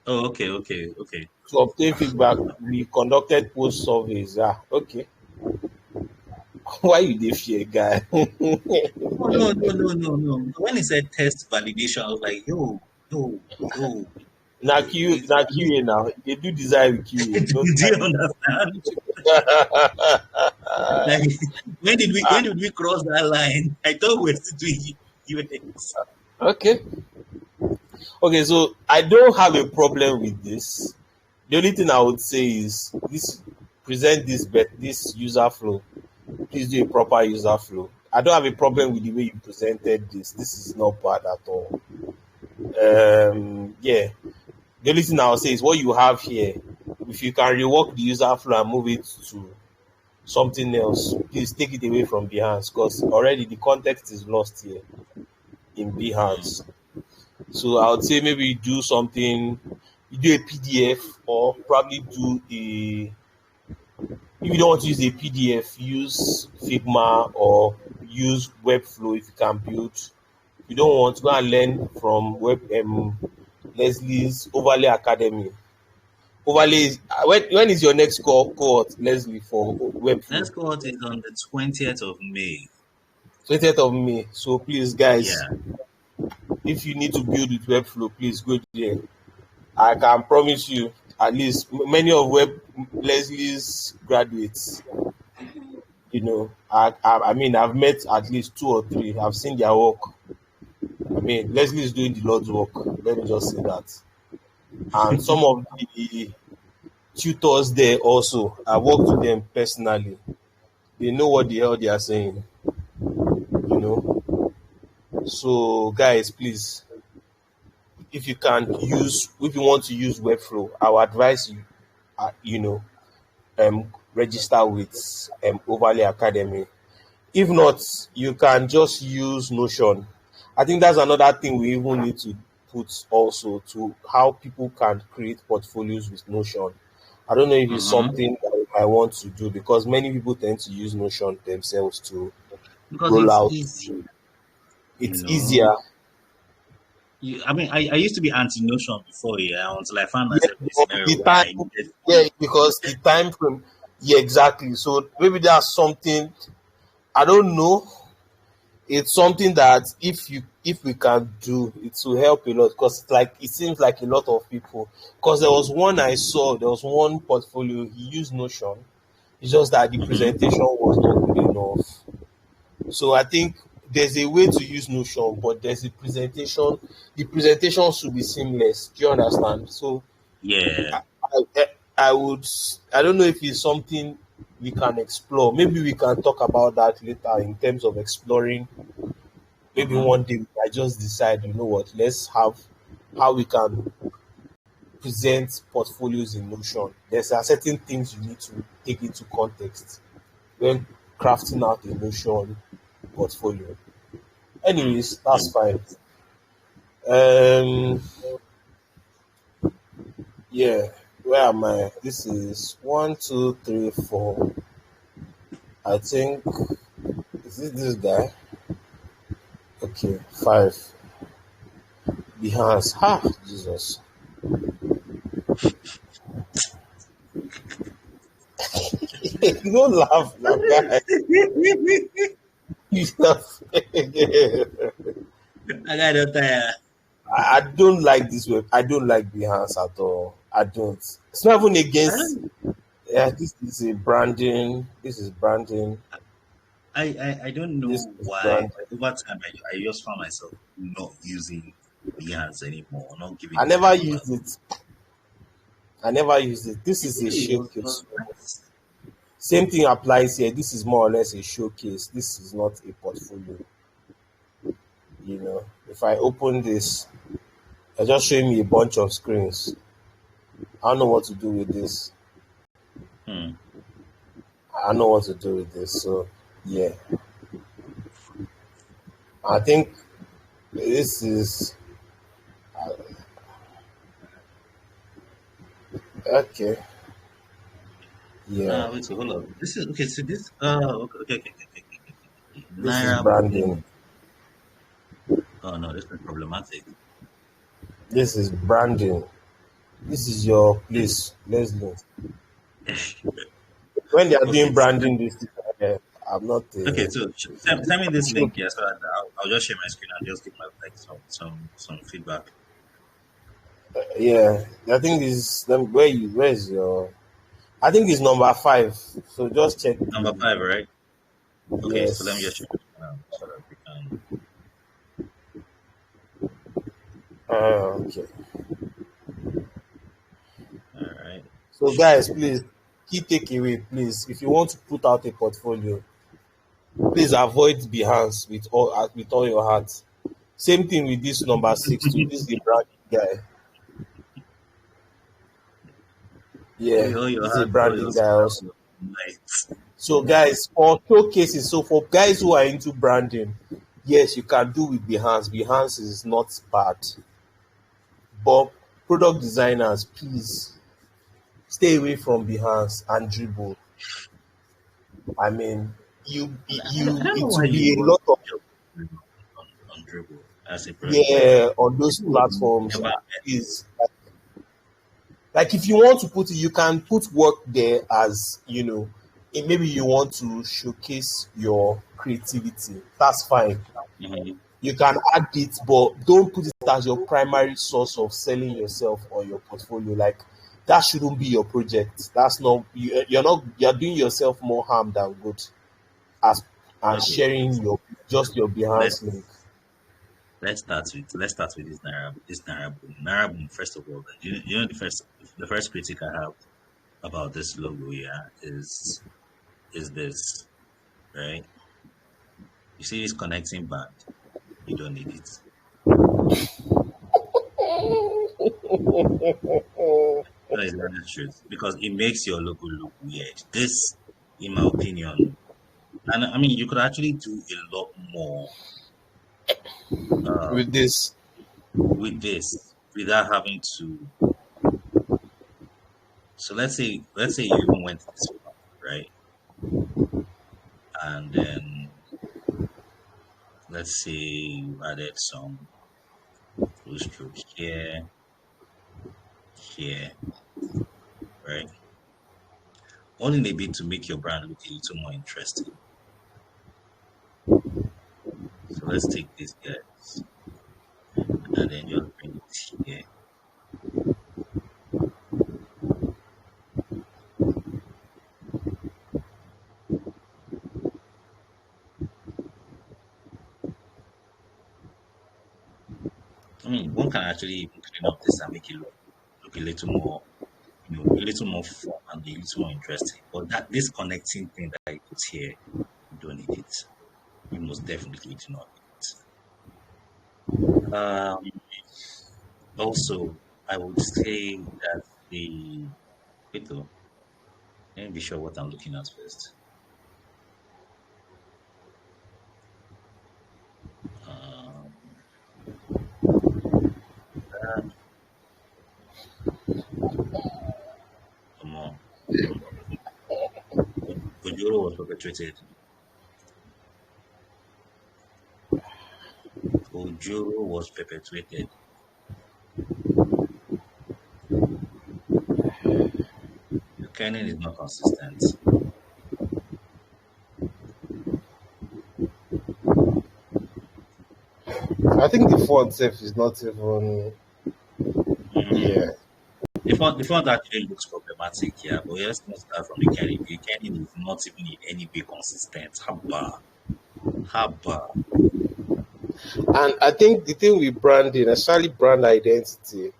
Oh, okay, okay, okay. To obtain feedback, we conducted post surveys. Okay. Why you dey fear, guy? Oh no, no, no, no, no. When he said test validation, I was like, yo. Na It's QA now. They do design with QA. do No you time. understand? Like when did we cross that line? I thought we were still doing UX. Okay. Okay, so I don't have a problem with this. The only thing I would say is present this user flow. Please do a proper user flow. I don't have a problem with the way you presented this. This is not bad at all. Yeah. The only thing I'll say is what you have here. If you can rework the user flow and move it to something else, please take it away from Behance, because already the context is lost here in Hmm. Behance. So I would say maybe you do a PDF, or probably if you don't want to use a PDF, use Figma or use Webflow if you can build. If you don't want to, go and learn from Leslie's Overlay Academy. Overlay when is your next cohort, Leslie, for Webflow? Next cohort is on the 20th of May. 20th of May. So please, guys, Yeah. if you need to build with Webflow, please go there. I can promise you, at least many of Leslie's graduates, I mean, I've met at least two or three. I've seen their work. I mean, Leslie is doing the Lord's work. Let me just say that. And some of the tutors there also, I worked with them personally. They know what the hell they are saying. So, guys, please, if you can use, if you want to use Webflow, I would advise you, register with Overlay Academy. If not, you can just use Notion. I think that's another thing we even need to put also, to how people can create portfolios with Notion. I don't know if it's Mm-hmm. something that I want to do, because many people tend to use Notion themselves to Because roll it's out. easy, you It's know. easier. I mean, I used to be anti-notion before, yeah, until I found Yeah, myself in a but scenario the where time, I needed yeah, because the time frame, yeah, exactly. So maybe that's something, I don't know. It's something that if we can do, it will help a lot, because like it seems like a lot of people. Because there was one portfolio, he used Notion. It's just that the Mhm. presentation was not good enough. So I think there's a way to use Notion, but there's a presentation. The presentation should be seamless. Do you understand? So Yeah. I, I would, I don't know if it's something we can explore. Maybe we can talk about that later in terms of exploring. Maybe Mm-hmm. one day I just decide, you know what, let's have how we can present portfolios in Notion. There's a certain things you need to take into context when crafting out a Notion portfolio. Anyways, that's Mm. fine. Um, yeah, where am I? This is one, two, three, four. I think, is it this guy? Okay, five. Behance. Ha, Jesus. You don't laugh now, guy. You laugh. I got it there. I don't like this web. I don't like Behance at all. I don't. It's not even I against. don't. Yeah, this is a branding. This is branding. I don't This know is why. brand. Over time, I just found myself not using Behance anymore, not giving I it never any used value. it. I never used it. This is a Really, it showcase. was nice. Same thing applies here. This is more or less a showcase. This is not a portfolio. If I open this, it's just showing me a bunch of screens. I don't know what to do with this. Hmm. I don't know what to do with this. So yeah, I think this is okay. Yeah, Wait, so hold on. This is okay. So this. Okay, okay, okay, okay, okay, okay, okay. this is Naira branding. boom. Oh no, this is problematic. This is branding. This is your place, Leslie. When they are Okay, doing so branding, this I'm not. okay, so send me this Sure. link here, so that I'll just share my screen and just give my like some feedback. Yeah, I think this. Where's your? I think it's number five. So just check Number the. 5, right? Okay, so let me just Yes. share my screen now so that we can. Okay. All right. So guys, please, key takeaway, please. If you want to put out a portfolio, please avoid Behance with all your heart. Same thing with this number six too. This is the branding guy. Give Yeah, me all your this is a heart, all your branding guy soul, also. all your might. So guys, for showcases, so for guys who are into branding, yes, you can do with Behance. Behance is not bad. But product designers, please stay away from Behance and Dribble. I mean, I don't know it why will you be a work lot of, on Dribble as a product designer. yeah, on those You would platforms. never. Is like if you want to put it, you can put work there as maybe you want to showcase your creativity. That's fine. Mhm. You can add it, but don't put it as your primary source of selling yourself or your portfolio. Like that shouldn't be your project. That's not you're doing yourself more harm than good as and Okay, sharing your Behance link. let's let's start with this Naira boom. Naira boom. First of all, you know the first critique I have about this logo, yeah, is this, right? You see this connecting band, you don't need it. that is the honest truth because it makes your logo look weird. This, in my opinion, and I mean, you could actually do a lot more with this. with this without having to. So let's say you even went this far, right? And then let's say you added some blue stroke here, here, right? All in a bit to make your brand look a little more interesting. So let's take this guys and then just bring it here. I mean, one can actually even clean up this and make it look a little more, you know, a little more fun and a little more interesting. But that this connecting thing that I put here, you don't need it. You most definitely do not need it. Also, I would say that the wait though, let me be sure what I'm looking at first. Um, come on. Ojoro was perpetrated. Ojoro was perpetrated. The canon is not consistent. I think the font itself is not even. Yeah. The font actually looks problematic here, but let's not start from the canon. The canon is not even in any way consistent. Haba. And I think the thing with branding, especially brand identity,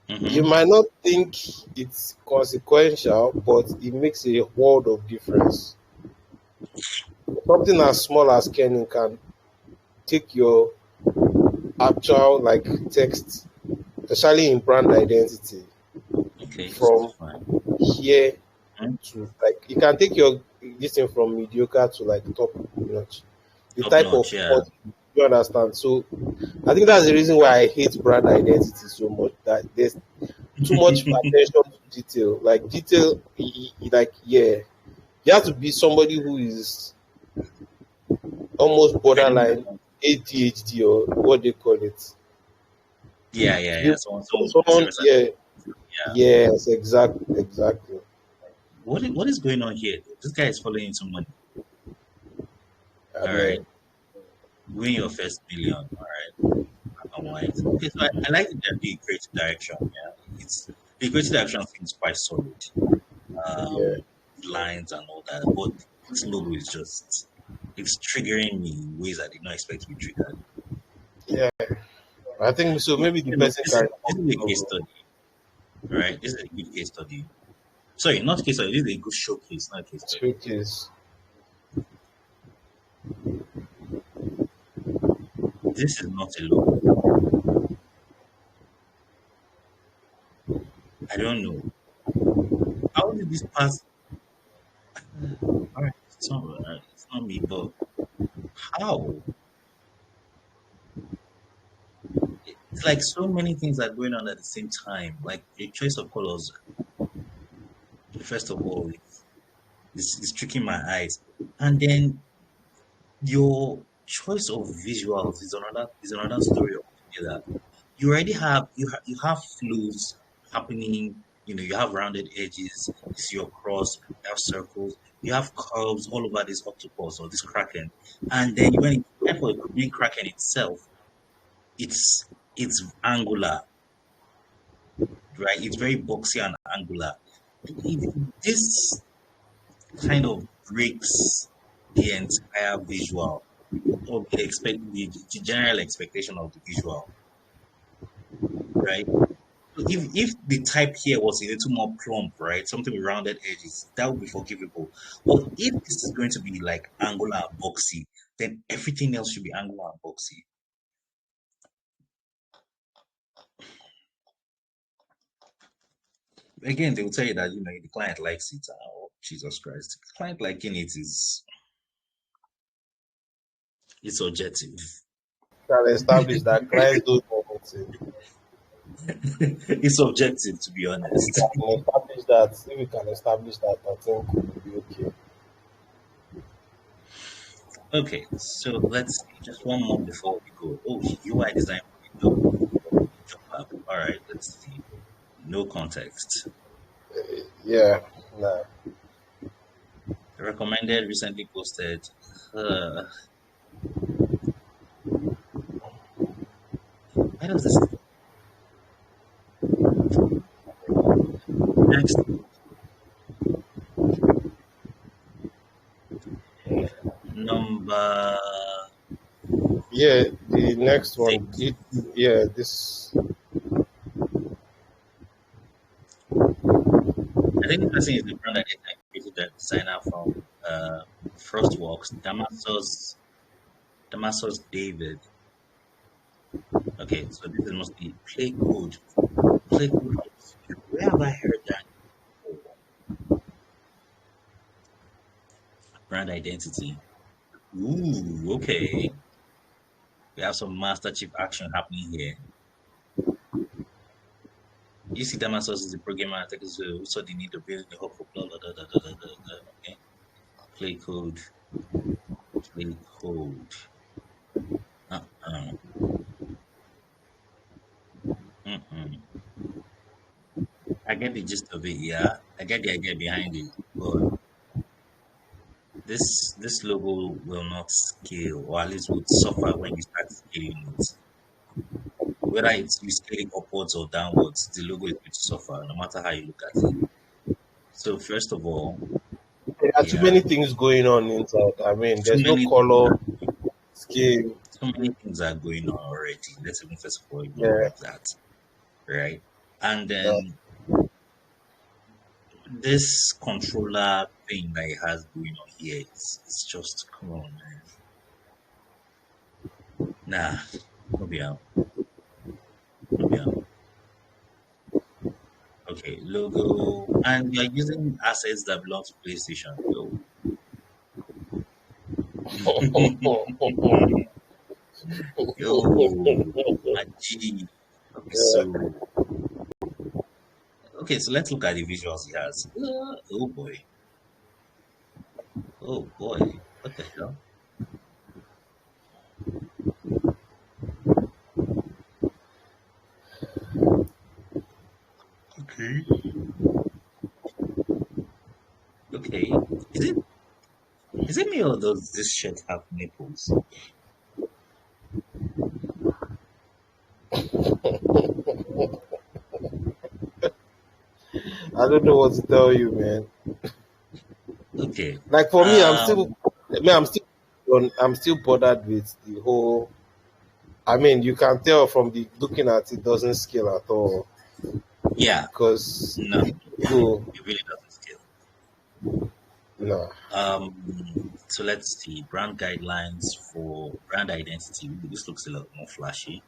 you might not think it's consequential, but it makes a world of difference. Something as small as Kenny can take your actual like text, especially in brand identity, Okay, from fine. here to like you can take your this thing from mediocre to like top notch. The Top type of notch, yeah. font, you understand. So I think that's the reason why I hate brand identity so much. That there's too much attention to detail. Like detail, like yeah, you have to be somebody who is almost borderline ADHD or what they call it. Yeah. Someone, yeah, Yeah. yes, exactly. What is going on here? This guy is following some money. I All right. mean, Win your first million. All right. I'm white. Okay, so I like that the creative direction. Yeah. It's the creative direction seems quite solid. yeah, Lines and all that. But this logo is just it's triggering me in ways I did not expect to be triggered. yeah. I think so. Maybe the You know, person this can. is a case study, right? This is a good case study. Sorry, not case study. This is a good showcase, not a case study. Showcase. This is not a logo. I don't know. How did this pass? All right, it's not me, but how? It's like so many things are going on at the same time. Like the choice of colors, first of all, it's tricking my eyes, and then your choice of visuals is another story altogether. You already have you have flows happening. You know, you have rounded edges. You see your cross. You have circles. You have curves all over this octopus or this kraken, and then when it's time for the main kraken itself, it's angular, right? It's very boxy and angular. This kind of breaks the entire visual of the general expectation of the visual, right? So if the type here was a little more plump, right, something with rounded edges, that would be forgivable. But if this is going to be like angular and boxy, then everything else should be angular and boxy. again, they will tell you that the client likes it. Oh, Jesus Christ, the client liking it is it's subjective. Can establish that clients don't want it. It's subjective, to be honest. Can establish that. If we can establish that, I think we'll be okay. Okay, so let's see. Just one more before we go. Oh, UI design for the job app. All right, let's see. No context. Yeah, nah. Recommended, recently posted. Why does this next number Yeah, the next one. 6? Yeah, this. I think the person is the brand that created the designer from Frostworks, Damasus David. Okay, so this is mostly play code. Play code from studio. Where have I heard that before? Brand identity. Ooh, okay. We have some Master Chief action happening here. You see, Damasus is the programmer who saw the need of building the hub for blah, blah, blah, blah, blah, blah, blah. Okay. Play code. Play code. Uh-uh. Mm-mm. I get the gist of it, yeah. I get the idea behind it, but this logo will not scale, or at least would suffer when you start scaling it. Whether it's you scaling upwards or downwards, the logo is going to suffer, no matter how you look at it. So first of all, There are too many things going on inside. I mean, there's no color, scheme. So many things are going on already. Let's even first of all Yeah. that, right? And then this controller thing that it has going on here, it's just, come on, man. Nah, no be out. No be out. Okay, logo, and you're using assets that belong to PlayStation. Yo, my G. Okay, so let's look at the visuals he has. Oh boy. Oh boy. What the hell? Okay. Okay. Is it me or does this shirt have nipples? I don't know what to tell you, man. Okay. Like for me, I'm still bothered with the whole. I mean, you can tell from the looking at it doesn't scale at all. Yeah. Because no, it really doesn't scale. No. So let's see. Brand guidelines for brand identity. This looks a lot more flashy.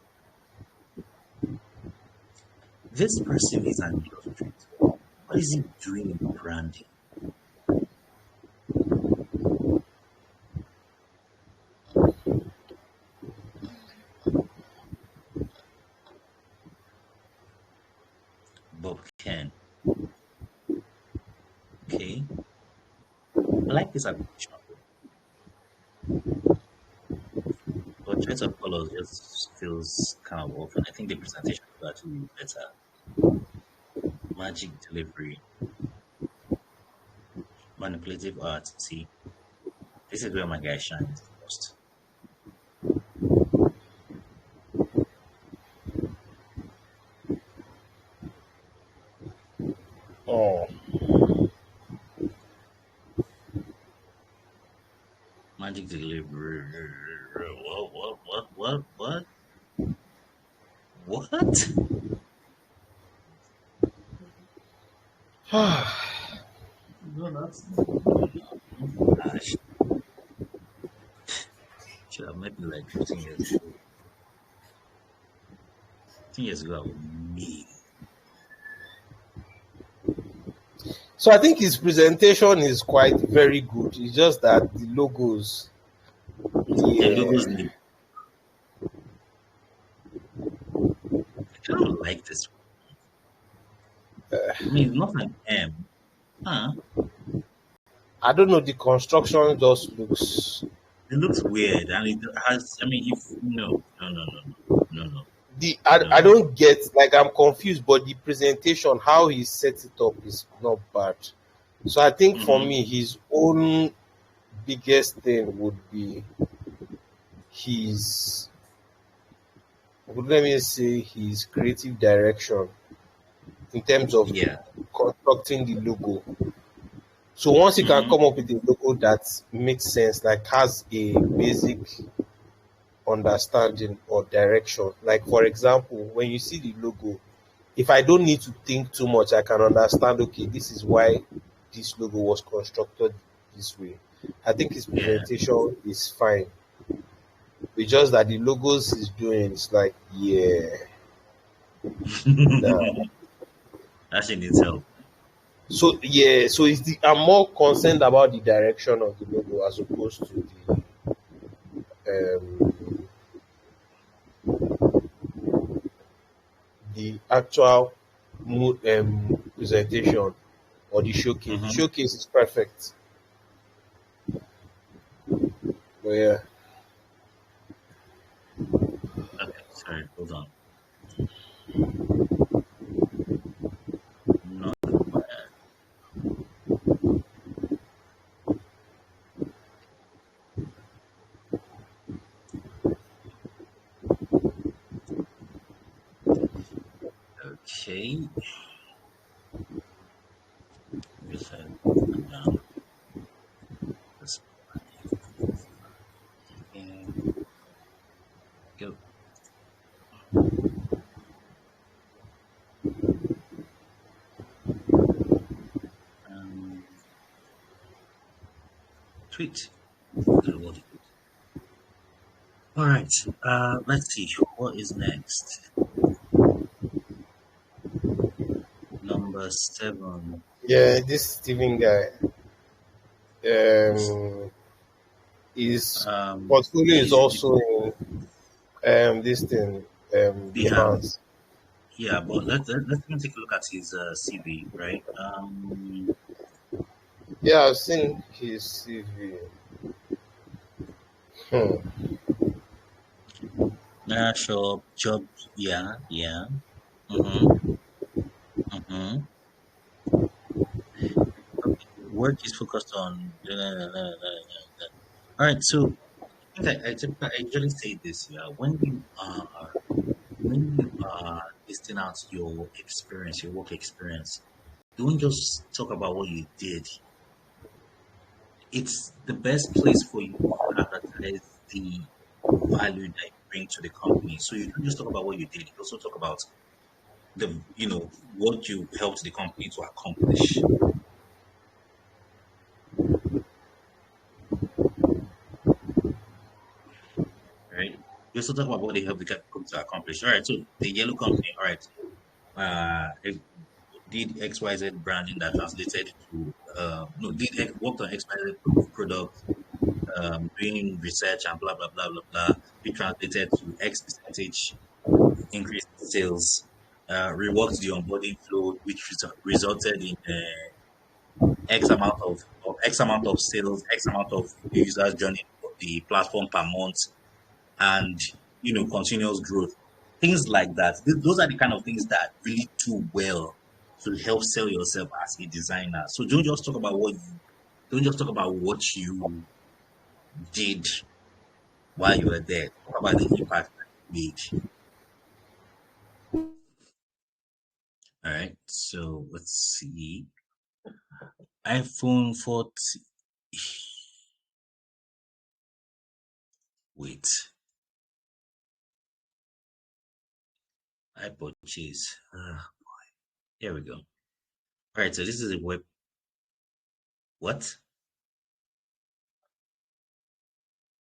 This person is an illustrator. What is he doing in branding? Bob Ken. Okay. I like this application. But choice of colors just feels kind of off, and I think the presentation could actually be better. Magic delivery. Manipulative art. See, this is where my guy shines the most. Oh. Magic delivery. What? No, that's gosh. Should have met me like 15 years ago. 15 years ago, I would mean. So I think his presentation is quite very good. It's just that the logos, The logos yeah. need. I don't like this. I mean, it's not an M. Huh? I don't know. The construction just looks. It looks weird, and it has. I mean, if no, The I no. don't get, like, I'm confused, but the presentation, how he set it up is not bad. So I think for Mm-hmm. me, his own biggest thing would be his, let me say, his creative direction in terms of Yeah, constructing the logo. So once you can mm-hmm. come up with a logo that makes sense, like has a basic understanding or direction, like for example, when you see the logo, if I don't need to think too much, I can understand, okay, this is why this logo was constructed this way. I think his Yeah. presentation is fine. It's just that the logos he's doing, it's like, yeah, nah. That shit needs help. So yeah, so I'm more concerned about the direction of the logo as opposed to um, the actual presentation or the showcase. The Mm-hmm. showcase is perfect. But yeah, Okay, sorry, hold on. Not bad. Okay. Just down this and go. Um, tweet. Good Lord. All right. Let's see. What is next? Number 7. yeah. This Steven guy, um, his portfolio is He's also in this thing, Behance. Behance. Yeah, but let's even take a look at his CV, right? Yeah, I've seen his CV. Hmm. Shop, job, yeah, yeah. Mm-hmm. Mm-hmm. Okay. Work is focused on. All right, so I usually say this, yeah. When you are listing out your experience, your work experience, don't just talk about what you did. It's the best place for you to advertise the value that you bring to the company. So you don't just talk about what you did, you also talk about what you helped the company to accomplish. Right? You also talk about what they helped the company to accomplish. All right, so the yellow company, all right, it did XYZ branding that translated to no, worked on XYZ product, doing research and blah blah blah blah blah. It translated to X percentage increase in sales, reworked the onboarding flow, which resulted in X amount of sales, X amount of users joining the platform per month, and continuous growth. Things like that. Those are the kind of things that really do well to help sell yourself as a designer. So don't just talk about what you did while you were there. Talk about the impact that you made. All right. So let's see. iPhone 40. Wait. I purchase. Here we go. All right. So this is a web. What?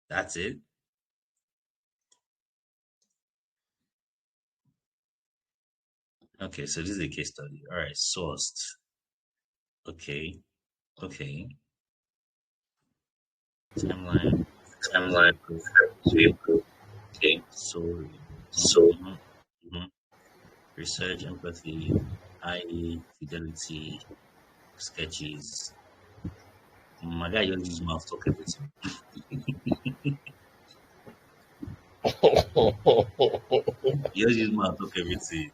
That's it. Okay. So this is a case study. All right. Sourced. Okay. Okay. Timeline. Timeline. Vehicle. Vehicle. Okay. Sorry. So Research, empathy, IE, fidelity, sketches. My guy just use mouth talk everything. He just use mouth talk everything.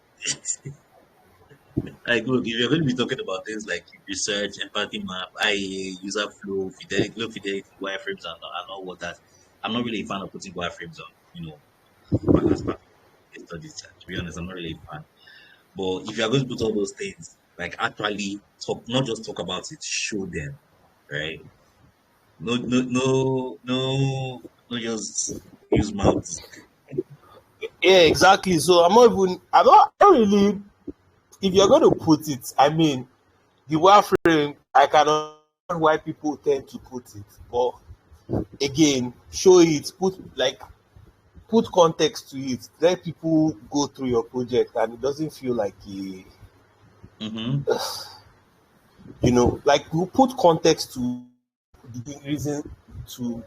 Like, look, if you're going to be talking about things like research, empathy map, IE, user flow, fidelity, low fidelity, wireframes, and all what that, I'm not really a fan of putting wireframes on, as part of case studies. To be honest, I'm not really a fan. But if you're going to put all those things, like actually talk, not just talk about it, show them, right? No, no, no, no, no, just use mouths. yeah, exactly. So I don't really, if you're going to put it, I mean, the wireframe, I can understand why people tend to put it, but again, show it, put context to it, let people go through your project, and it doesn't feel like Mm-hmm. like you put context to the reason to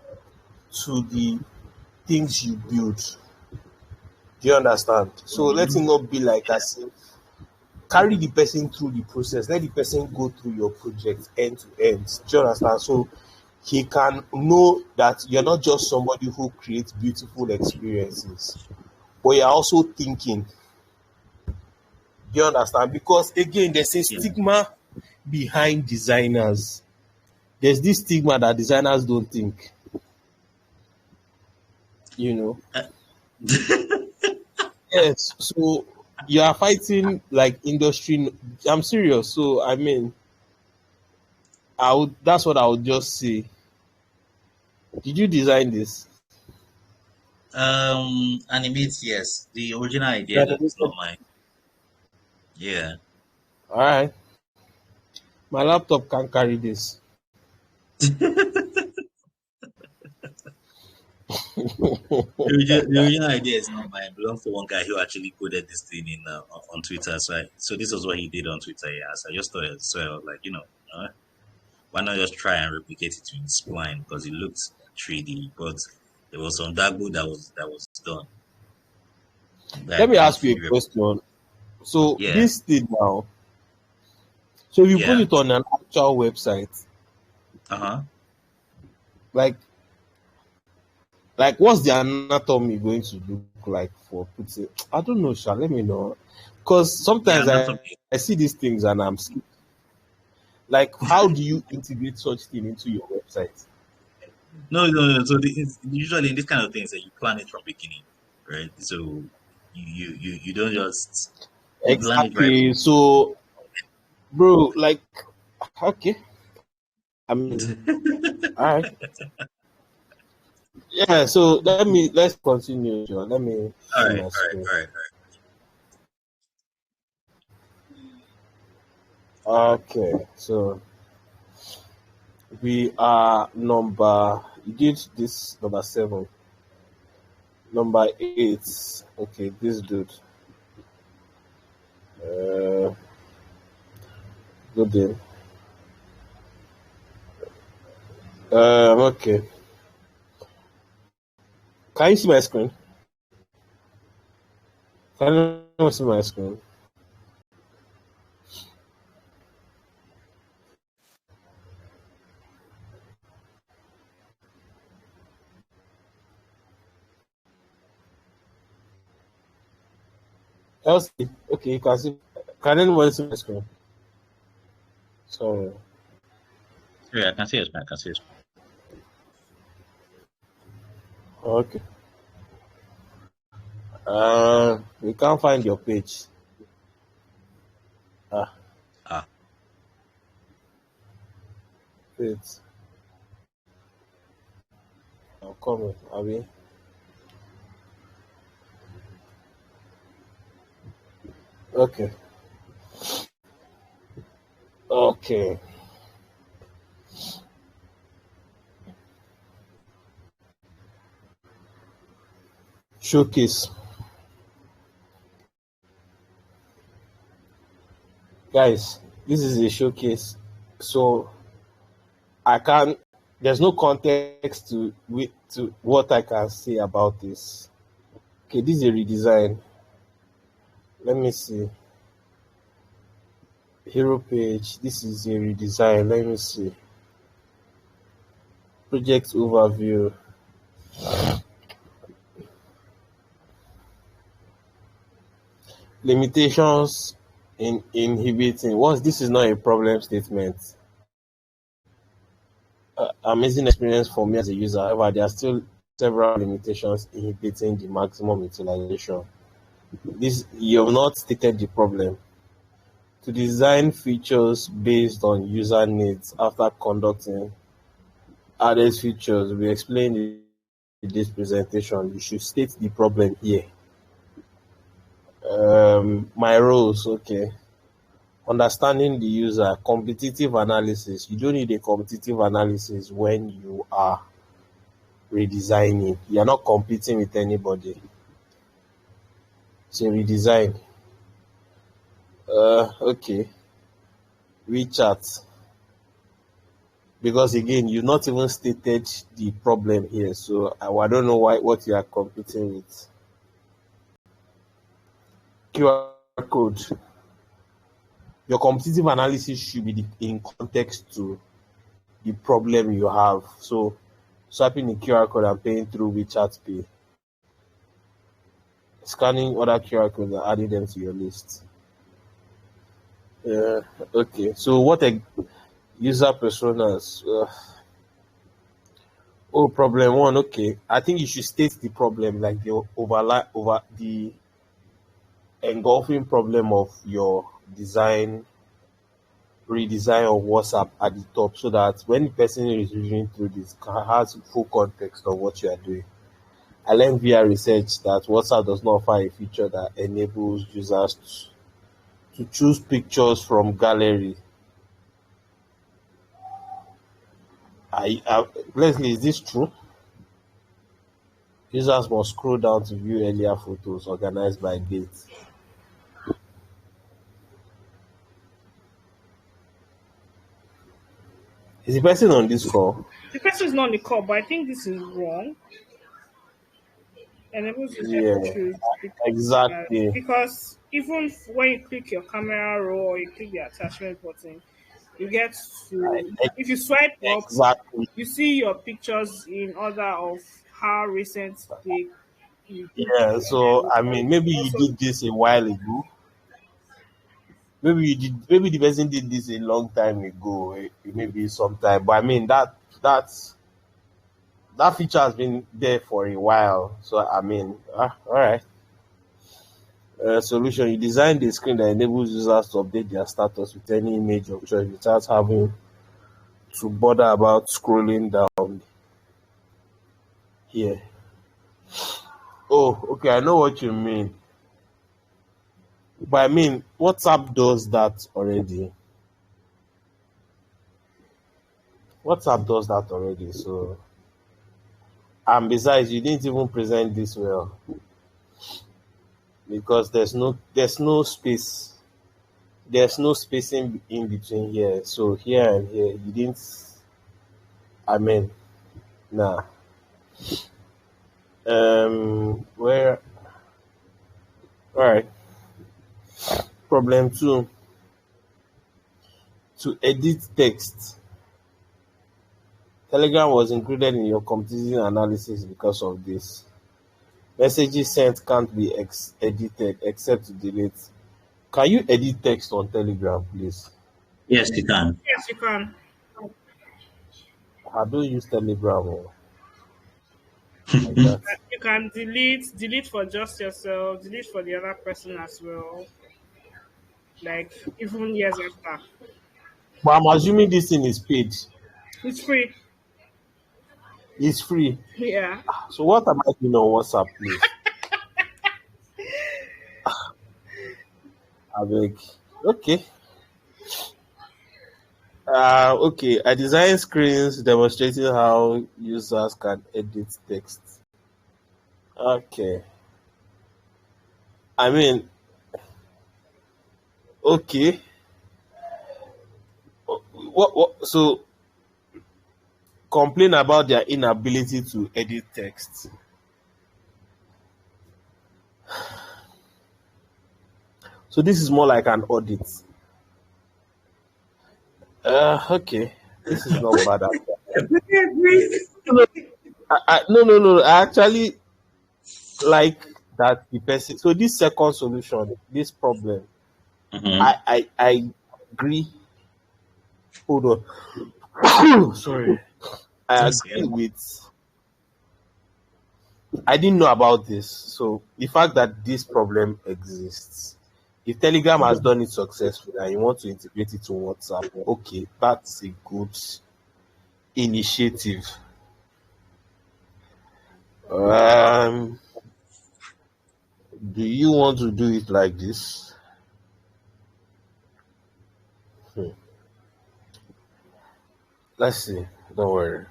the things you build. Do you understand? So let it Mm-hmm. not be like as if carry the person through the process. Let the person go through your project end to end. Do you understand? So he can know that you're not just somebody who creates beautiful experiences, but you're also thinking. Do you understand? Because again, there's a Yeah. stigma behind designers. There's this stigma that designers don't think, you know. Uh, Yes, so you are fighting like industry. I'm serious. So I mean, that's what I would just say. Did you design this? Animate, yes. The original idea Yeah, though, it's not mine. Yeah. all right. My laptop can carry this. The original idea is not mine. It belongs to one guy who actually coded this thing in on Twitter. So this was what he did on Twitter. Yeah. So I just thought it. So I was like, why not just try and replicate it in Spline because it looked 3D, but there was some Dago that was done that Let I me cannot ask you a fully replicate. question. So Yeah. this thing now, so you put Yeah. it on an actual website, Uh-huh. like what's the anatomy going to look like for putting? I don't know, Sha. Let me know, because The sometimes anatomy. I see these things and like, how do you integrate such thing into your website? No, no, no. So usually in this kind of things that you plan it from beginning, right? So you don't just you plan it right Exactly. So, bro, like, okay, I mean, all right, yeah. So let's continue, John. Let me all see right, my all right, screen. all right. Okay, so we are number. You did this number 7, number 8. Okay, this dude. Uh, Good day. Okay. Can you see my screen? Can you see my screen? Elsie, okay, you can see. Can anyone see my screen? Sorry. Yeah, I can see it, man. I can see it. Okay. We can't find your page. Ah, Ah, wait. I'm coming. Abi. Okay. Okay. Showcase. Guys, this is a showcase. So I can't. There's no context to what I can say about this. Okay, this is a redesign. Let me see. Hero page. This is a redesign. Let me see. Project overview. Limitations in inhibiting. Once this is not a problem statement, amazing experience for me as a user. However, there are still several limitations inhibiting the maximum utilization. This you have not stated the problem. To design features based on user needs after conducting added features, we explained in this presentation. You should state the problem here. My roles, okay. Understanding the user, competitive analysis. You don't need a competitive analysis when you are redesigning. You're not competing with anybody. So redesign. Okay. WeChat. Because again, you've not even stated the problem here. So I don't know what you are competing with. QR code. Your competitive analysis should be in context to the problem you have. So swiping the QR code and paying through WeChat Pay. Scanning other QR codes and adding them to your list. Uh, okay, so what a user personas? Problem one. Okay, I think you should state the problem, like the over the engulfing problem of your redesign of WhatsApp at the top, so that when the person is reading through this, has full context of what you are doing. I learned via research that WhatsApp does not offer a feature that enables users to choose pictures from gallery. Leslie, is this true? Users must scroll down to view earlier photos organized by date. Is the person on this call? The person is not on the call, but I think this is wrong. Enables you to Yeah, choose exactly. because even when you click your camera roll or you click the attachment button, you get to, if you swipe up, Exactly. you see your pictures in order of how recent you took them, Yeah. and then So I mean, maybe you also did this a while ago. Maybe you did. Maybe the person did this a long time ago. Maybe sometime. But I mean that feature has been there for a while. So I mean, all right. Solution: you design the screen that enables users to update their status with any image of choice without having to bother about scrolling down here. Oh, okay, I know what you mean. But I mean, WhatsApp does that already. WhatsApp does that already. So, and besides, you didn't even present this well because there's no space. There's no spacing in between here. So here and here, you didn't. I mean, nah. Where? All right. Problem two: to edit text. Telegram was included in your computing analysis because of this. Messages sent can't be edited except to delete. Can you edit text on Telegram, please? Yes, you can. yes, you can. I don't use Telegram like that. You can delete for just yourself, delete for the other person as well. Like even years after, But I'm assuming this thing is paid. it's free. It's free. Yeah. So what am I doing on WhatsApp, please? I beg. Okay. Okay. I design screens demonstrating how users can edit text. Okay. I mean, okay. So complain about their inability to edit text. So this is more like an audit. Okay. This is not bad. No. I actually like that the person. So this second solution, this problem, Mhm. I agree. Hold on. Sorry. I That's agree it. with. I didn't know about this. So the fact that this problem exists, if Telegram has done it successfully and you want to integrate it to WhatsApp, okay, that's a good initiative. Um, do you want to do it like this? Hmm. Let's see. Don't worry.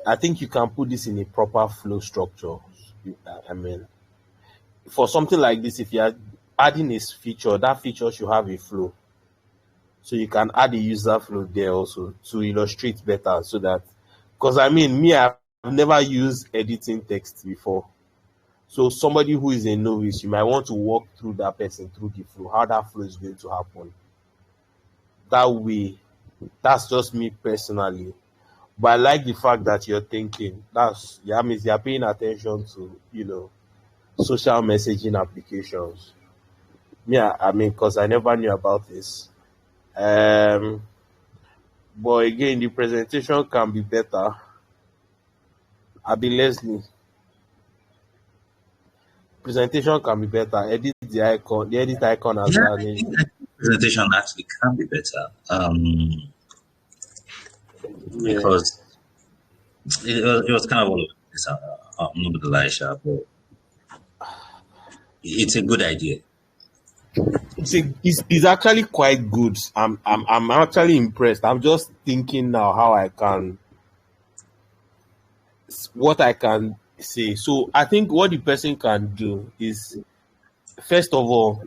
I think you can put this in a proper flow structure. I mean, for something like this, if you are adding a feature, that feature should have a flow. So you can add a user flow there also to illustrate better so that, because I mean, me, I've never used editing text before. So somebody who is a novice, you might want to walk through that person through the flow, how that flow is going to happen. That way, that's just me personally. But I like the fact that you're thinking. That means you're paying attention to, social messaging applications. Yeah, I mean, because I never knew about this. Um, but again, the presentation can be better. Abi Leslie, presentation can be better. Edit the icon. The edit icon has Yeah, I vanished. think presentation actually can be better. Yeah. Because it was kind of all over this. I'm not gonna lie, Sha, but it's a good idea. It's actually quite good. I'm actually impressed. I'm just thinking now how what I can say. So I think what the person can do is, first of all,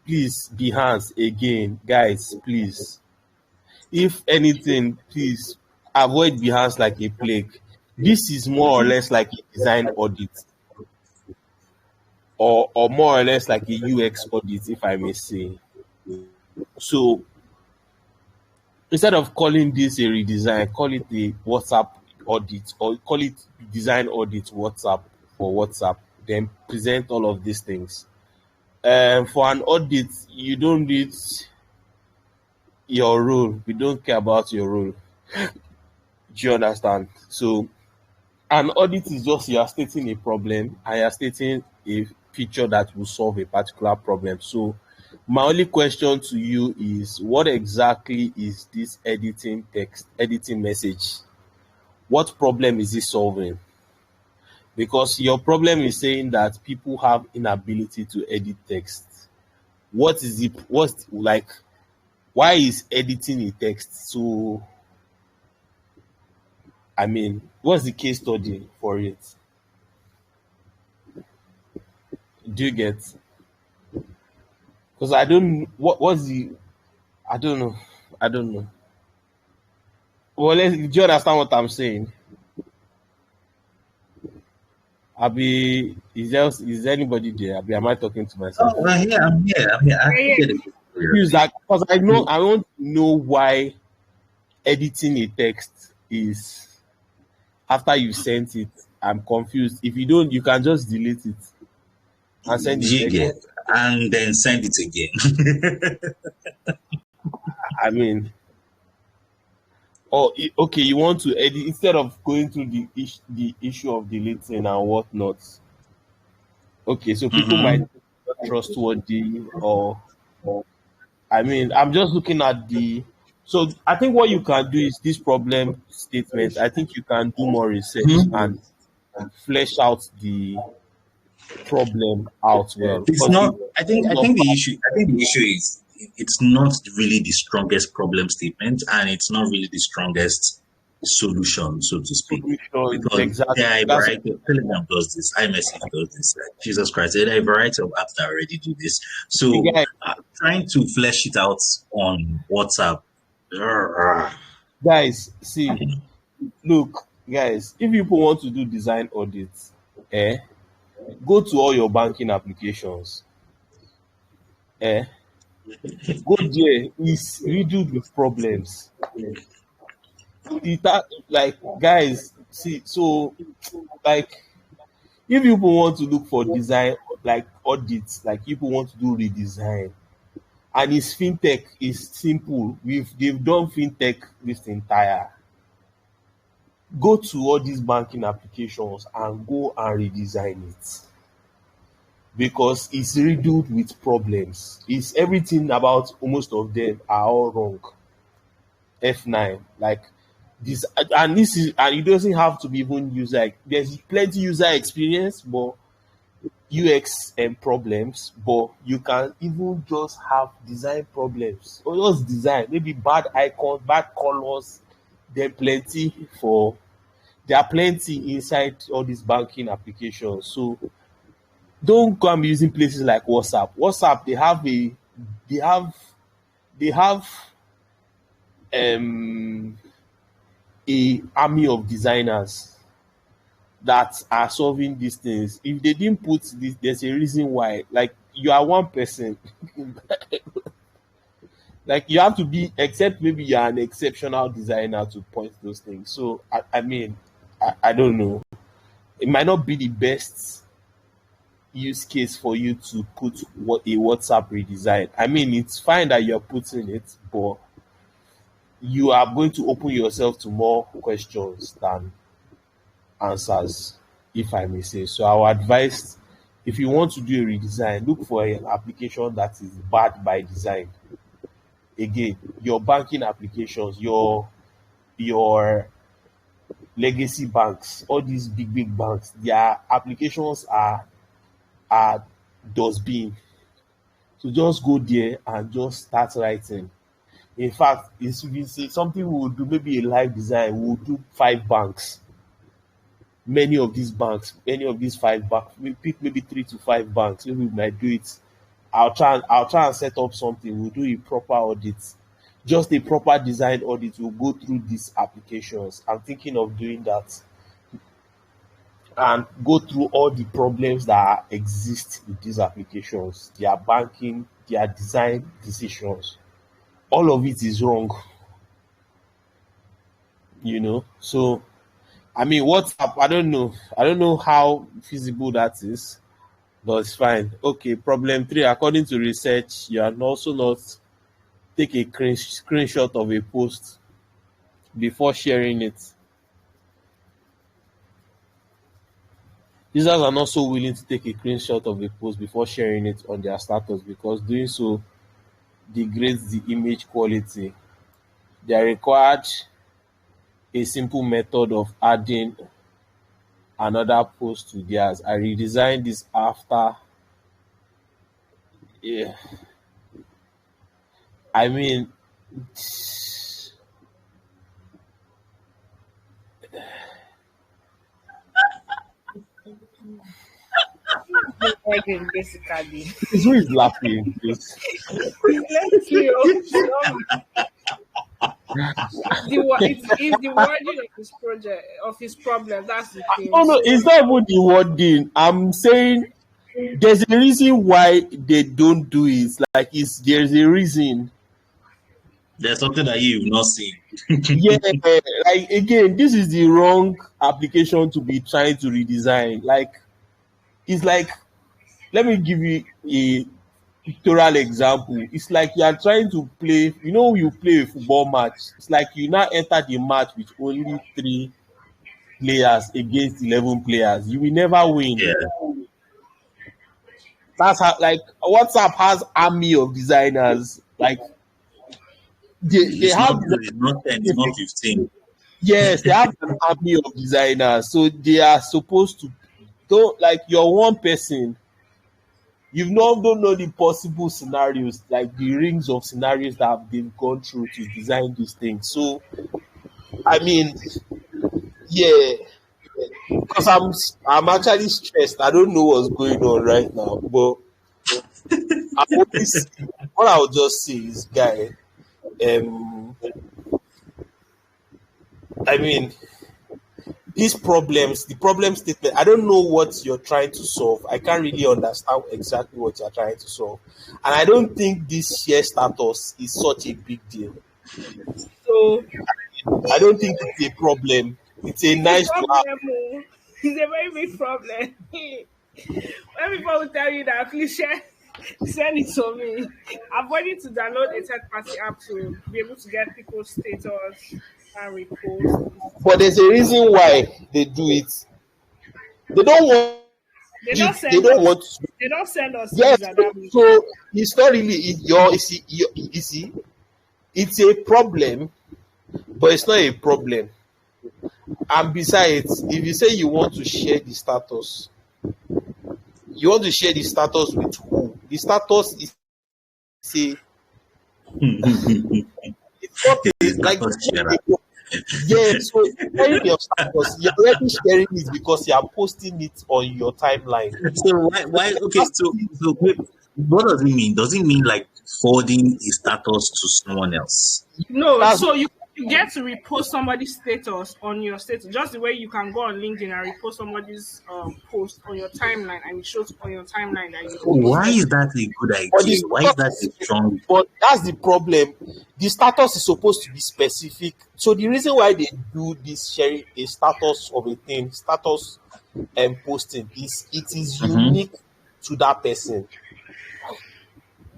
please Behance again, guys. Please, if anything, please avoid Behance like a plague. This is more or less like a design audit, or more or less like a UX audit, if I may say. So instead of calling this a redesign, call it a WhatsApp audit, or call it design audit WhatsApp for WhatsApp. Then present all of these things. For an audit, you don't need your role. We don't care about your role. Do you understand? So an audit is just you are stating a problem and you are stating a feature that will solve a particular problem. So my only question to you is, what exactly is this editing message? What problem is it solving? Because your problem is saying that people have inability to edit text. What is it? What's like? Why is editing a text so? I mean, what's the case study for it? Do you get? Because I don't. What's the? I don't know. I don't know. Well, do you understand what I'm saying? Abi, is anybody there? Abi, am I talking to myself? Oh, well, yeah, I'm here. I actually get it. Use that because I want to know why editing a text is after you sent it. I'm confused. If you don't, you can just delete it and send it You again. get, and then send it again. I mean, okay, you want to edit instead of going through the issue of deleting and whatnot. Okay, so people might Hmm. not be trustworthy, or I mean, I'm just looking at the. So I think what you can do is this problem statement. I think you can do more research and flesh out the problem out well It's because not. it's I not think the bad. issue. I think the issue is it's not really the strongest problem statement, and it's not really the strongest solution, so to speak. Solutions, Because exactly. there are a That's variety of Telegram does this, iMessage does this, Jesus Christ, there are a variety of apps that already do this. the So guy. trying to flesh it out on WhatsApp, Guys, see, look, guys, if people want to do design audits, eh, go to all your banking applications. Eh, go there. It's riddled with problems. Like guys, see, so like if people want to look for design like audits, like people want to do redesign, and it's fintech is simple. They've done fintech this entire. Go to all these banking applications and go and redesign it because it's riddled with problems. It's everything about almost of them are all wrong. F9 like this, and this is, and it doesn't have to be even user. There's plenty user experience, but UX and problems, but you can even just have design problems or just design maybe bad icons, bad colors. There plenty for there are plenty inside all these banking applications. So don't come using places like WhatsApp. WhatsApp they have they have um a army of designers that are solving these things. If they didn't put this, there's a reason why. Like you are one person, like you have to be, except maybe you are an exceptional designer to point those things. So I mean, I don't know. It might not be the best use case for you to put what a WhatsApp redesign. I mean, it's fine that you're putting it, but you are going to open yourself to more questions than answers, if I may say. So I would advise if you want to do a redesign, look for an application that is bad by design. Again, your banking applications, your legacy banks, all these big banks, their applications are dustbin. So just go there and just start writing. In fact, it's something we will do, maybe a live design, we will do 5 banks. Many of these 5 banks, we pick maybe 3 to 5 banks. Maybe we might do it. I'll try and set up something. We'll do a proper audit, just a proper design audit. We'll go through these applications. I'm thinking of doing that and go through all the problems that exist with these applications, their banking, their design decisions. All of it is wrong, you know. So I mean, WhatsApp, I don't know how feasible that is, but it's fine. Okay, problem 3. According to research, you are also not take a screenshot of a post before sharing it. Users are not so willing to take a screenshot of a post before sharing it on their status because doing so degrades the image quality. They are required a simple method of adding another post to theirs. I redesigned this after. Yeah, I mean, Begging, basically. who is laughing? Please. Let's see. It's the wording of his project, of his problem. That's the thing. No, So it's not even the wording. I'm saying there's a reason why they don't do it. Like there's a reason. there's something that you've not seen. Yeah, like again, this is the wrong application to be trying to redesign. Like it's like, let me give you a pictorial example. It's like you are trying to play, you play a football match. It's like you now enter the match with only 3 players against 11 players. You will never win. Yeah, That's how, like, WhatsApp has army of designers. Like they it's have not good, it's not 10, it's not 15. yes, they have an army of designers. So they are supposed to, don't, like, you're one person. Don't know the possible scenarios, like the rings of scenarios that they've gone through to design these things. So I mean, yeah, because I'm actually stressed. I don't know what's going on right now, but I only see, what I'll just say is, guy. Um, I mean, these problems, the problem statement. I don't know what you're trying to solve. I can't really understand exactly what you're trying to solve, and I don't think this share status is such a big deal. So I don't think it's a problem. It's a It's a nice to have. problem. Oh. It's a very big problem. When people will tell you that, please share, send it to me. Avoiding to download a third party app to be able to get people's status and repost. But there's a reason why they do it. They don't want They don't if they send don't us. want to. They don't send us Yes, user that means. so it's not really you see, it's a problem, but it's not a problem. And besides, if you say you want to share the status, you want to share the status with who? The status is a it's not Is a, that like what it's not sharer? a, yeah, so sharing your status, you're already sharing it because you are posting it on your timeline. So why okay, so wait, what does it mean? Does it mean like forwarding a status to someone else? No, That's so you get to repost somebody's status on your status, just the way you can go on LinkedIn and repost somebody's post on your timeline, and it shows on your timeline that you Why posted. is that a good but the idea? Why is that status a strong but that's the problem. The status is supposed to be specific. So the reason why they do this sharing a status of a thing, status and posting is it is Mhm. unique to that person.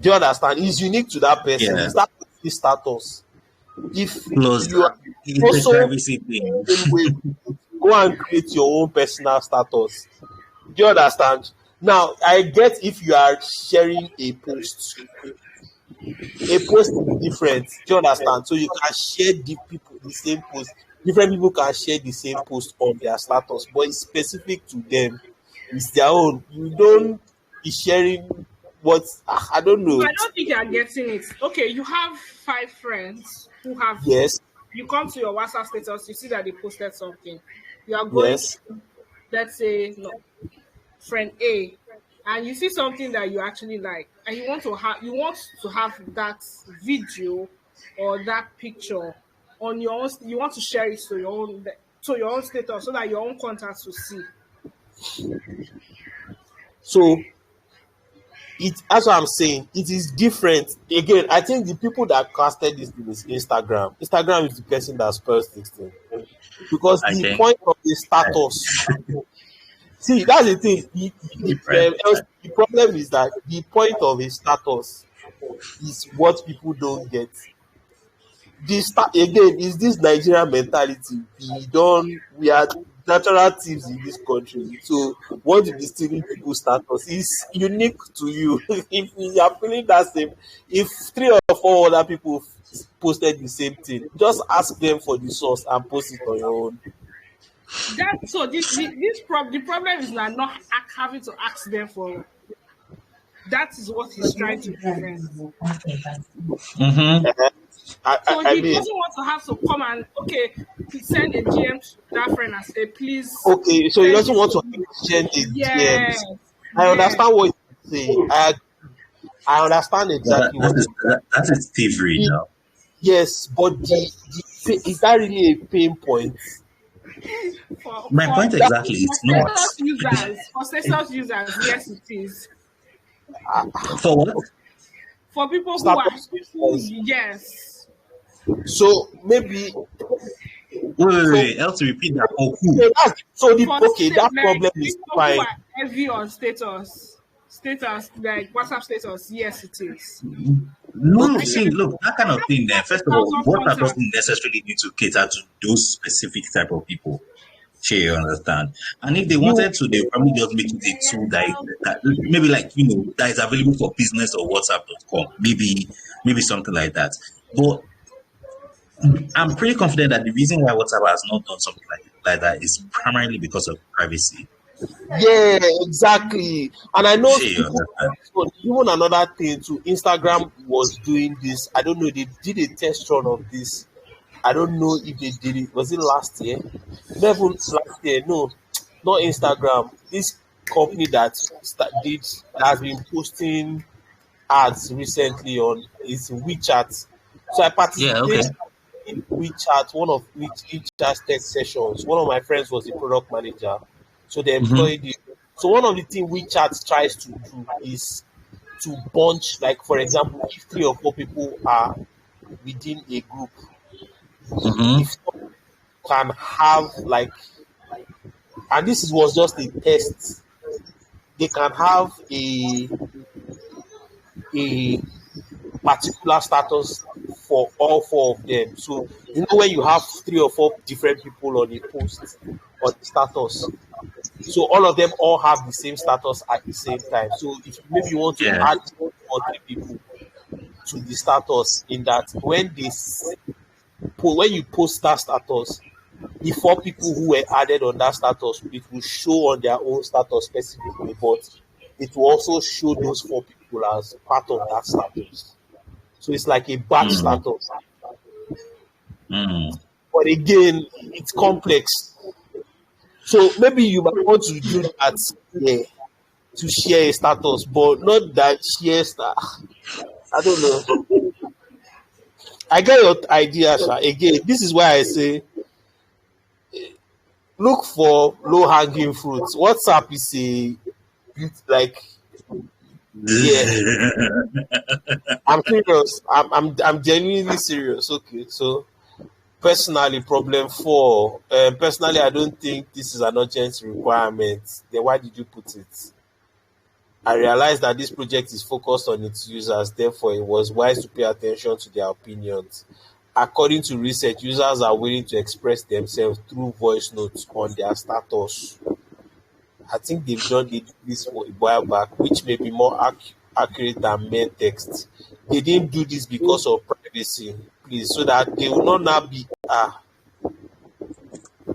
Do you understand? It's unique to that person. Yeah. It's that person's status. If Plus you are it's a also privacy thing. same way, go and create your own personal status. Do you understand? Now, I get if you are sharing a post is different. Do you understand? So you can share the same post. Different people can share the same post on their status, but it's specific to them. It's their own. You don't be sharing what I don't So know. I don't think you are getting it. Okay, you have 5 friends who have. Yes, You come to your WhatsApp status, you see that they posted something. You are going yes. through, let's say, no, friend A, and you see something that you actually like, and you want to have that video or that picture on your own. You want to share it to your own status so that your own contacts will see. So that's what I'm saying. It is different. Again, I think the people that casted this thing is Instagram. Instagram is the person that spells this thing. Because I the think point of the status. See, that's the thing. different. The problem is that the point of a status is what people don't get. Again is this Nigerian mentality. We are natural thieves in this country. So want to be stealing people's status is unique to you. If you are feeling that same, if 3 or 4 other people posted the same thing, just ask them for the source and post it on your own. That so the problem is not having to ask them for. That is what he's trying to prevent. Mm-hmm. So I he mean, doesn't want to have to come and send a DM to that friend and say, please okay, so he send doesn't this want to to me. exchange his Yes, DMs. I yes. understand what you're saying. I understand That, exactly that what is that is thievery the, now. yes, but is that really a pain point? For My for point That exactly, for it's not. status users, yes, it is. For what? For people status who is yes. so maybe so Wait, else repeat that. Oh, cool. so the For okay that like problem is people who fine. are heavy on status like WhatsApp status, yes, it is. No, I Okay, see, can look, that kind I of have thing there, first of all, 1,000 WhatsApp doesn't contacts. necessarily need to cater to those specific type of people. Sure, you understand. And if they you wanted to, they probably just make it a tool that maybe like that is available for business or WhatsApp.com. Maybe something like that. But I'm pretty confident that the reason why WhatsApp has not done something like that is primarily because of privacy. yeah, exactly. And I know Sure, you understand. even another thing too. Instagram was doing this. I don't know. They did a test run of this. I don't know if they did it. Was it last year? Not even last year. No, not Instagram. This company did that has been posting ads recently on is WeChat. So I Yeah, okay. participated in WeChat, one of WeChat tech sessions. One of my friends was the product manager, so they Mm-hmm. employed him. So one of the things WeChat tries to do is to bunch, like for example, if 3 or 4 people are within a group, Mm-hmm. if can have like, and was just a test, they can have a particular status for all 4 of them. So when you have 3 or 4 different people on a post on the status, so all of them all have the same status at the same time. So if maybe you want to Yeah. add 2 or 3 people to the status, in that when you post that status, the 4 people who were added on that status, it will show on their own status specifically, but it will also show those 4 people as part of that status. So it's like a batch Mm. status. Mm. But again, it's complex. So maybe you might want to do that, yeah, to share a status, but not that share I don't know. I get your idea, Sha. Again, this is why I say look for low hanging fruits. WhatsApp is like, yeah. I'm serious. I'm genuinely serious. Okay, so personally, problem 4. Personally, I don't think this is an urgent requirement. Then why did you put it? I realized that this project is focused on its users, therefore it was wise to pay attention to their opinions. According to research, users are willing to express themselves through voice notes on their status. I think they did this for a while back, which may be more accurate than mere text. They didn't do this because of privacy, please, so that they will not now be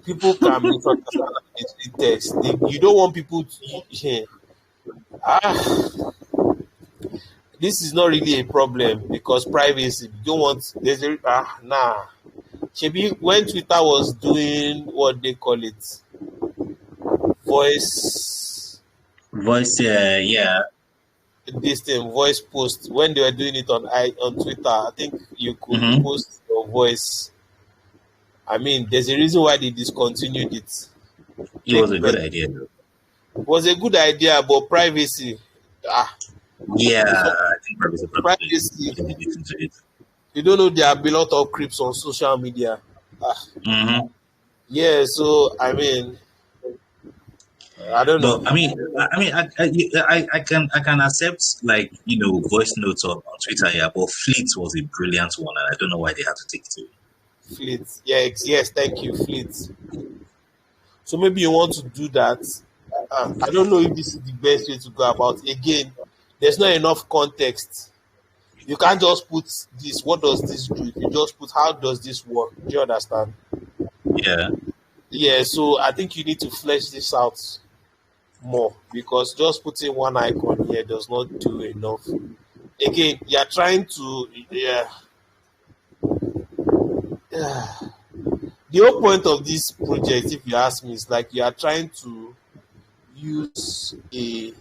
people can misunderstand between text. You don't want people to this is not really a problem because privacy. You don't want there's a nah. Shebi when Twitter was doing what they call it, voice Voice, yeah. this thing, voice post, when they were doing it on Twitter, I think you could Mm-hmm. post your voice. I mean, there's a reason why they discontinued it. It Make was a good person idea, though. it was a good idea, but privacy. Yeah, Before I think privacy probably privacy, played a bit into it. you don't know there are a lot of creeps on social media. Mm-hmm. Yeah, so I mean, I don't know. But I mean, I can accept, like, voice notes on Twitter, yeah. But Fleet was a brilliant one, and I don't know why they had to take it away. Fleet. Yeah, yes, thank you, Fleet. So maybe you want to do that. I don't know if this is the best way to go about. Again, there's not enough context. You can't just put this. What does this do? If you just put how does this work? Do you understand? Yeah. Yeah. So I think you need to flesh this out more because just putting one icon here does not do enough. Again, you're trying to the whole point of this project, if you ask me, is like you are trying to use a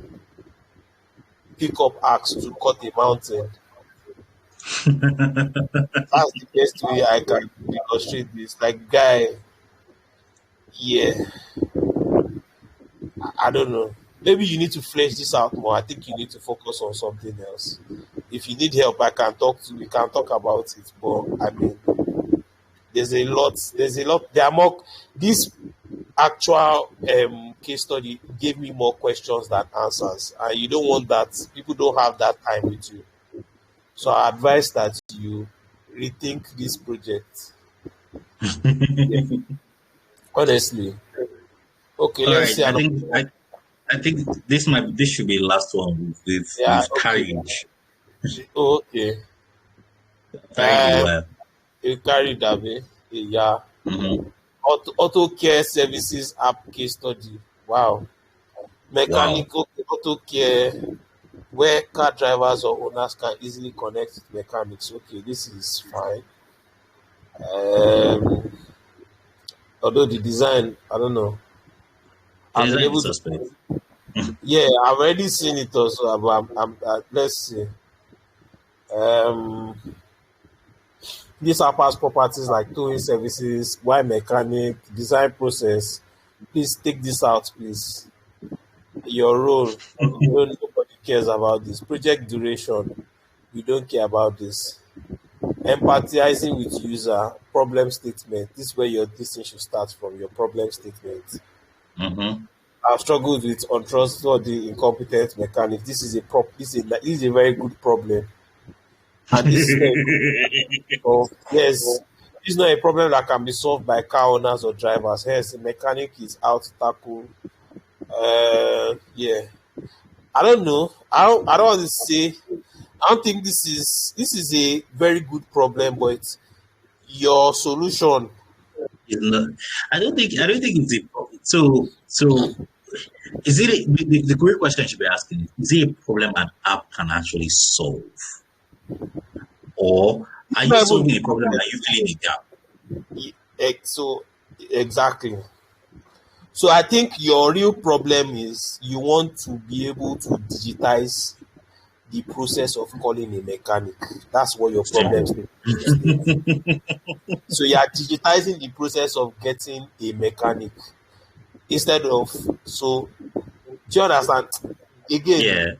pickup axe to cut a mountain. That's the best way I can illustrate this. Like, guy, yeah, I don't know. Maybe you need to flesh this out more. I think you need to focus on something else. If you need help, we can talk about it. But I mean, there's a lot, there are more. This actual case study gave me more questions than answers. And you don't want that. People don't have that time with you. So I advise that you rethink this project. Yeah, honestly. Okay, All let's right. see I another think one. I think this should be the last one Yeah, with okay. carriage. Okay. Carriage is Um, wild. you carry that way. Yeah. Mm-hmm. Auto care services app case study. Wow. Wow. Mechanical auto care where car drivers or owners can easily connect with mechanics. Okay, this is fine. Um, although the design, I don't know. The I've been design is able to. suspect. Yeah, I've already seen it also. But let's see. Um, these are past properties like towing services, wire mechanic, design process. Please take this out, please. Your role. Nobody cares about this. Project duration. We don't care about this. Empathizing with user. Problem statement. This is where your this thing should start from. Your problem statement. Mm-hmm. I've struggled with untrustworthy, incompetent mechanics. This is a very good problem, and this is not a yes, this is not a problem that can be solved by car owners or drivers. Hence, the mechanic is out to tackle. Yeah, I don't know. I don't want to say. I don't think this is a very good problem, but your solution. It's not, I don't think it's a problem. So is it the great question you should be asking is it a problem an app can actually solve? Or are It's you not even solving the a problem problem. and are you filling a gap? So exactly. So I think your real problem is you want to be able to digitize the process of calling a mechanic. That's what your problem Simple. statement should state. So you are digitizing the process of getting a mechanic instead of so. Do you understand? Again, Yeah.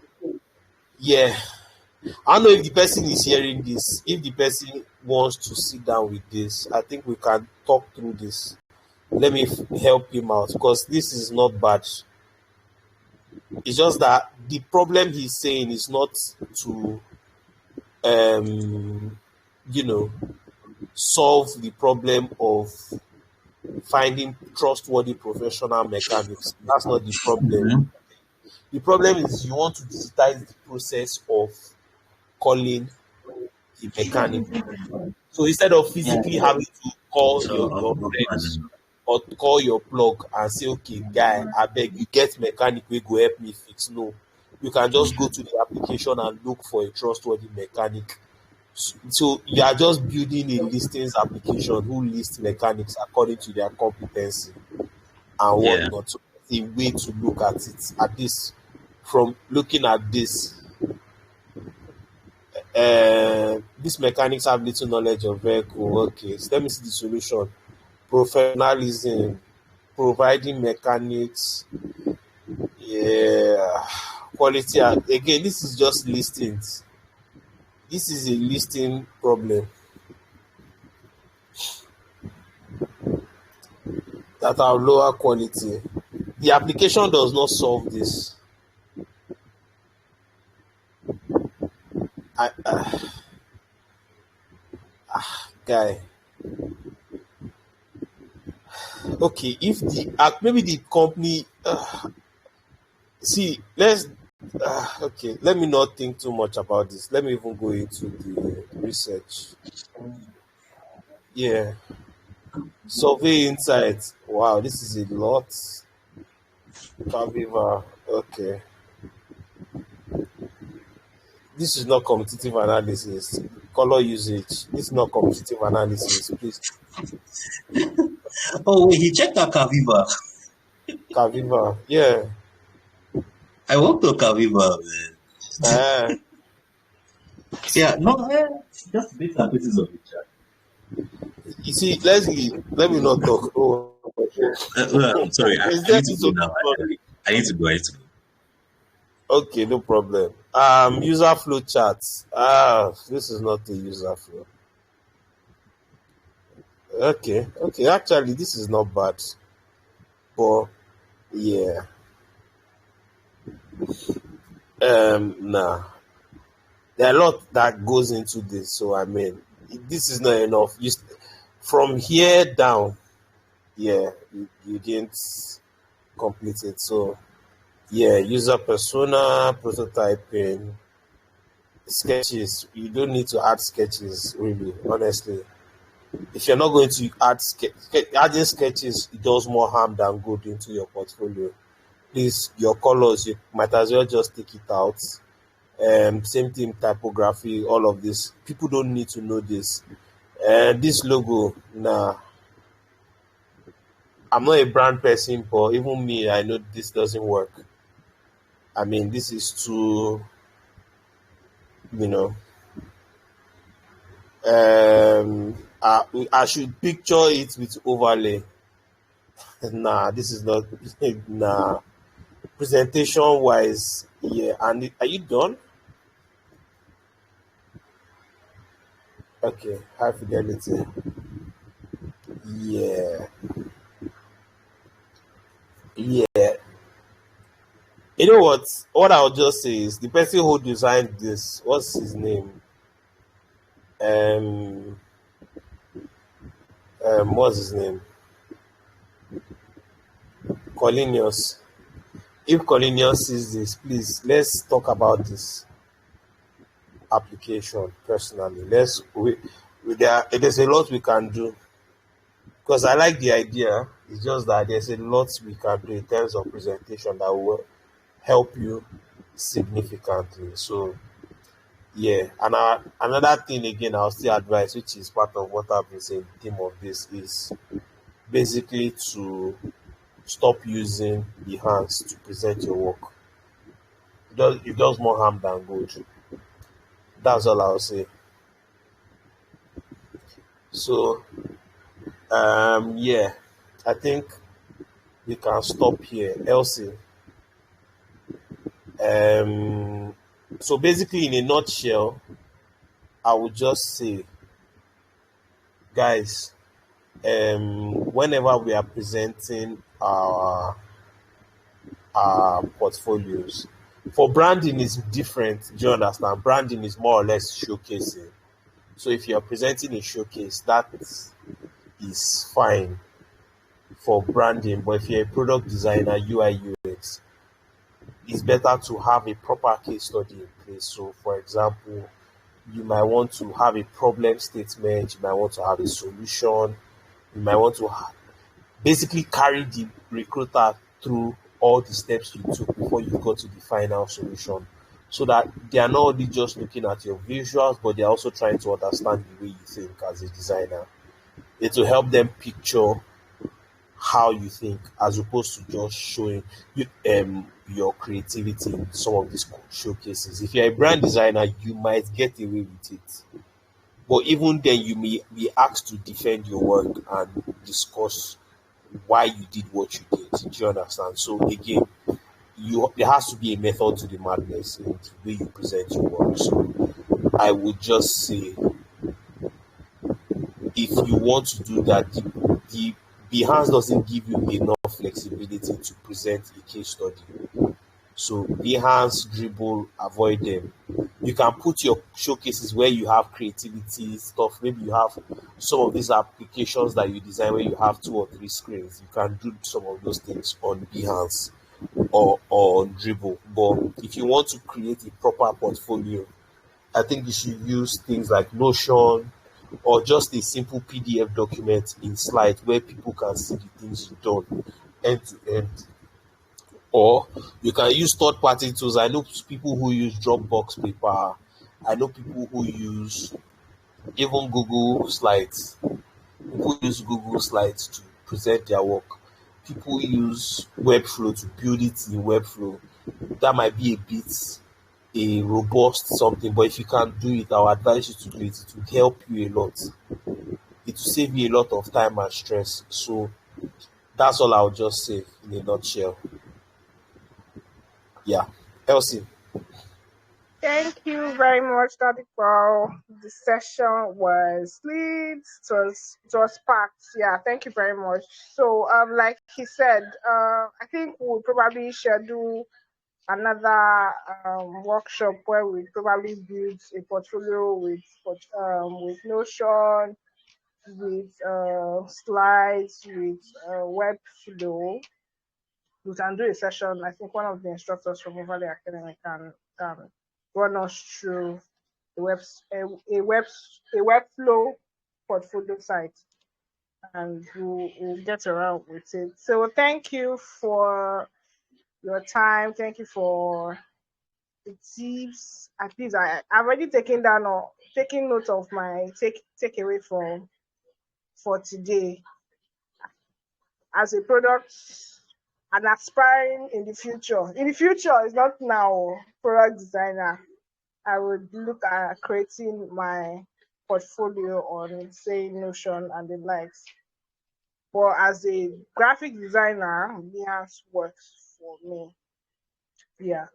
yeah. I don't know if the person is hearing this. If the person wants to sit down with this, I think we can talk through this. Let me help him out because this is not bad. It's just that the problem he's saying is not to um you know solve the problem of finding trustworthy professional mechanics. That's not the problem. Mhm. The problem is you want to digitize the process of calling a mechanic. So instead of physically having to call So your friends imagine. or call your plug and say, okay, guy, I beg you get mechanic will go help me fix. No, you can just go to the application and look for a trustworthy mechanic. So you are just building a listings application who lists mechanics according to their competency and Yeah. whatnot. So it's a way to look at it. At this, from looking at these mechanics have little knowledge of vehicle. Okay, so let me see the solution. Professionalism, providing mechanics, yeah, quality. Again, this is just listings. This is a listing problem that are lower quality. The application does not solve this. I, guy, okay, if the maybe the company see, let's okay, let me not think too much about this. Let me even go into the research. Yeah, survey insights. Wow, this is a lot. Caviva. Okay, this is not competitive analysis. Color usage. This is not competitive analysis. Please, Oh wait, he checked out Kaviva. Caviva. Yeah. I worked on Kaviva, man. Uh, Yeah, no, just bits and pieces of it. you see, Leslie, let me not talk. Oh, I'm sorry, is I there need to this go now. option? I need to go. I need to go. Okay, no problem. User flow charts. This is not the user flow. Okay, okay. Actually, this is not bad, but yeah. Nah, there are a lot that goes into this. So I mean, this is not enough. From here down, yeah, you didn't complete it. So yeah, user persona, prototyping, sketches. You don't need to add sketches, really, honestly. If you're not going to adding sketches, it does more harm than good into your portfolio. Please, your colors, you might as well just take it out. Same thing, typography, all of this. People don't need to know this. This logo, nah, I'm not a brand person, but even me, I know this doesn't work. I mean, this is too, you know, I should picture it with overlay. Nah, this is not, nah. Presentation wise, yeah. And are you done? Okay, high fidelity. Yeah, yeah. You know what? What I'll just say is the person who designed this, what's his name? Um, what's his name? Colinius. If Colinius sees this, please let's talk about this application personally. There's a lot we can do because I like the idea. It's just that there's a lot we can do in terms of presentation that will help you significantly. So yeah, and another thing again, I'll still advise, which is part of what I've been saying. The theme of this is basically to stop using the hands to present your work. It does more harm than good. That's all I'll say. So yeah, I think we can stop here. Elsie, um, so basically, in a nutshell, I would just say, guys, whenever we are presenting our portfolios, for branding is different. Do you understand? Branding is more or less showcasing. So if you are presenting a showcase, that is fine for branding. But if you're a product designer, UI UX, it's better to have a proper case study in place. So, for example, you might want to have a problem statement, you might want to have a solution, you might want to basically carry the recruiter through all the steps you took before you got to the final solution. So that they are not only just looking at your visuals, but they're also trying to understand the way you think as a designer. It will help them picture how you think as opposed to just showing you your creativity in some of these showcases. If you're a brand designer, you might get away with it. But even then you may be asked to defend your work and discuss why you did what you did. Do you understand? So again, there has to be a method to the madness in the way you present your work. So I would just say if you want to do that, the Behance doesn't give you enough flexibility to present a case study. So Behance, Dribble, avoid them. You can put your showcases where you have creativity stuff. Maybe you have some of these applications that you design where you have 2 or 3 screens. You can do some of those things on Behance or on Dribble. But if you want to create a proper portfolio, I think you should use things like Notion or just a simple PDF document in slides where people can see the things you've done end to end. Or you can use third-party tools. I know people who use Dropbox paper. I know people who use even Google Slides. People use Google Slides to present their work. People use Webflow to build it in Webflow. That might be a bit a robust something, but if you can't do it, I'll advise you to do it. It will help you a lot. It will save you a lot of time and stress. So that's all I'll just say in a nutshell. Yeah. Elsie. Thank you very much, Ladipo. The session was lit. It was packed. Yeah, thank you very much. So, like he said, I think we'll probably schedule another workshop where we probably build a portfolio with Notion, with slides, with Webflow. We can do a session. I think one of the instructors from Overlay Academy can run us through a web a Webflow portfolio site, and we'll get around with it. So thank you for your time. Thank you for the tips. At least I've already taken down or taking note of my takeaway from for today as a product and aspiring in the future. In the future, it's not now. Product designer. I would look at creating my portfolio on, say, Notion and the likes. But as a graphic designer, Behance works for me. Yeah.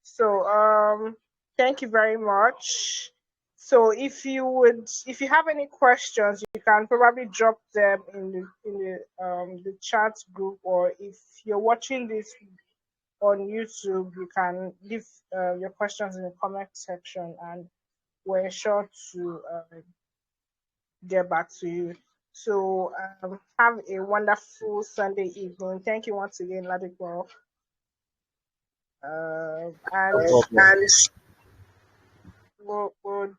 So thank you very much. So if you have any questions, you can probably drop them in the chat group, or if you're watching this on YouTube, you can leave your questions in the comment section, and we're sure to get back to you. So have a wonderful Sunday evening. Thank you once again, Ladipo. And would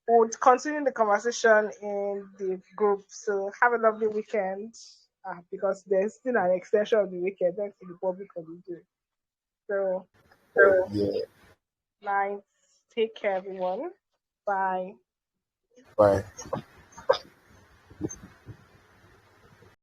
would continue the conversation in the group. So have a lovely weekend. Because there's still an extension of the weekend thanks to the public holiday. So Yeah. nice. Take care, everyone. Bye. Bye.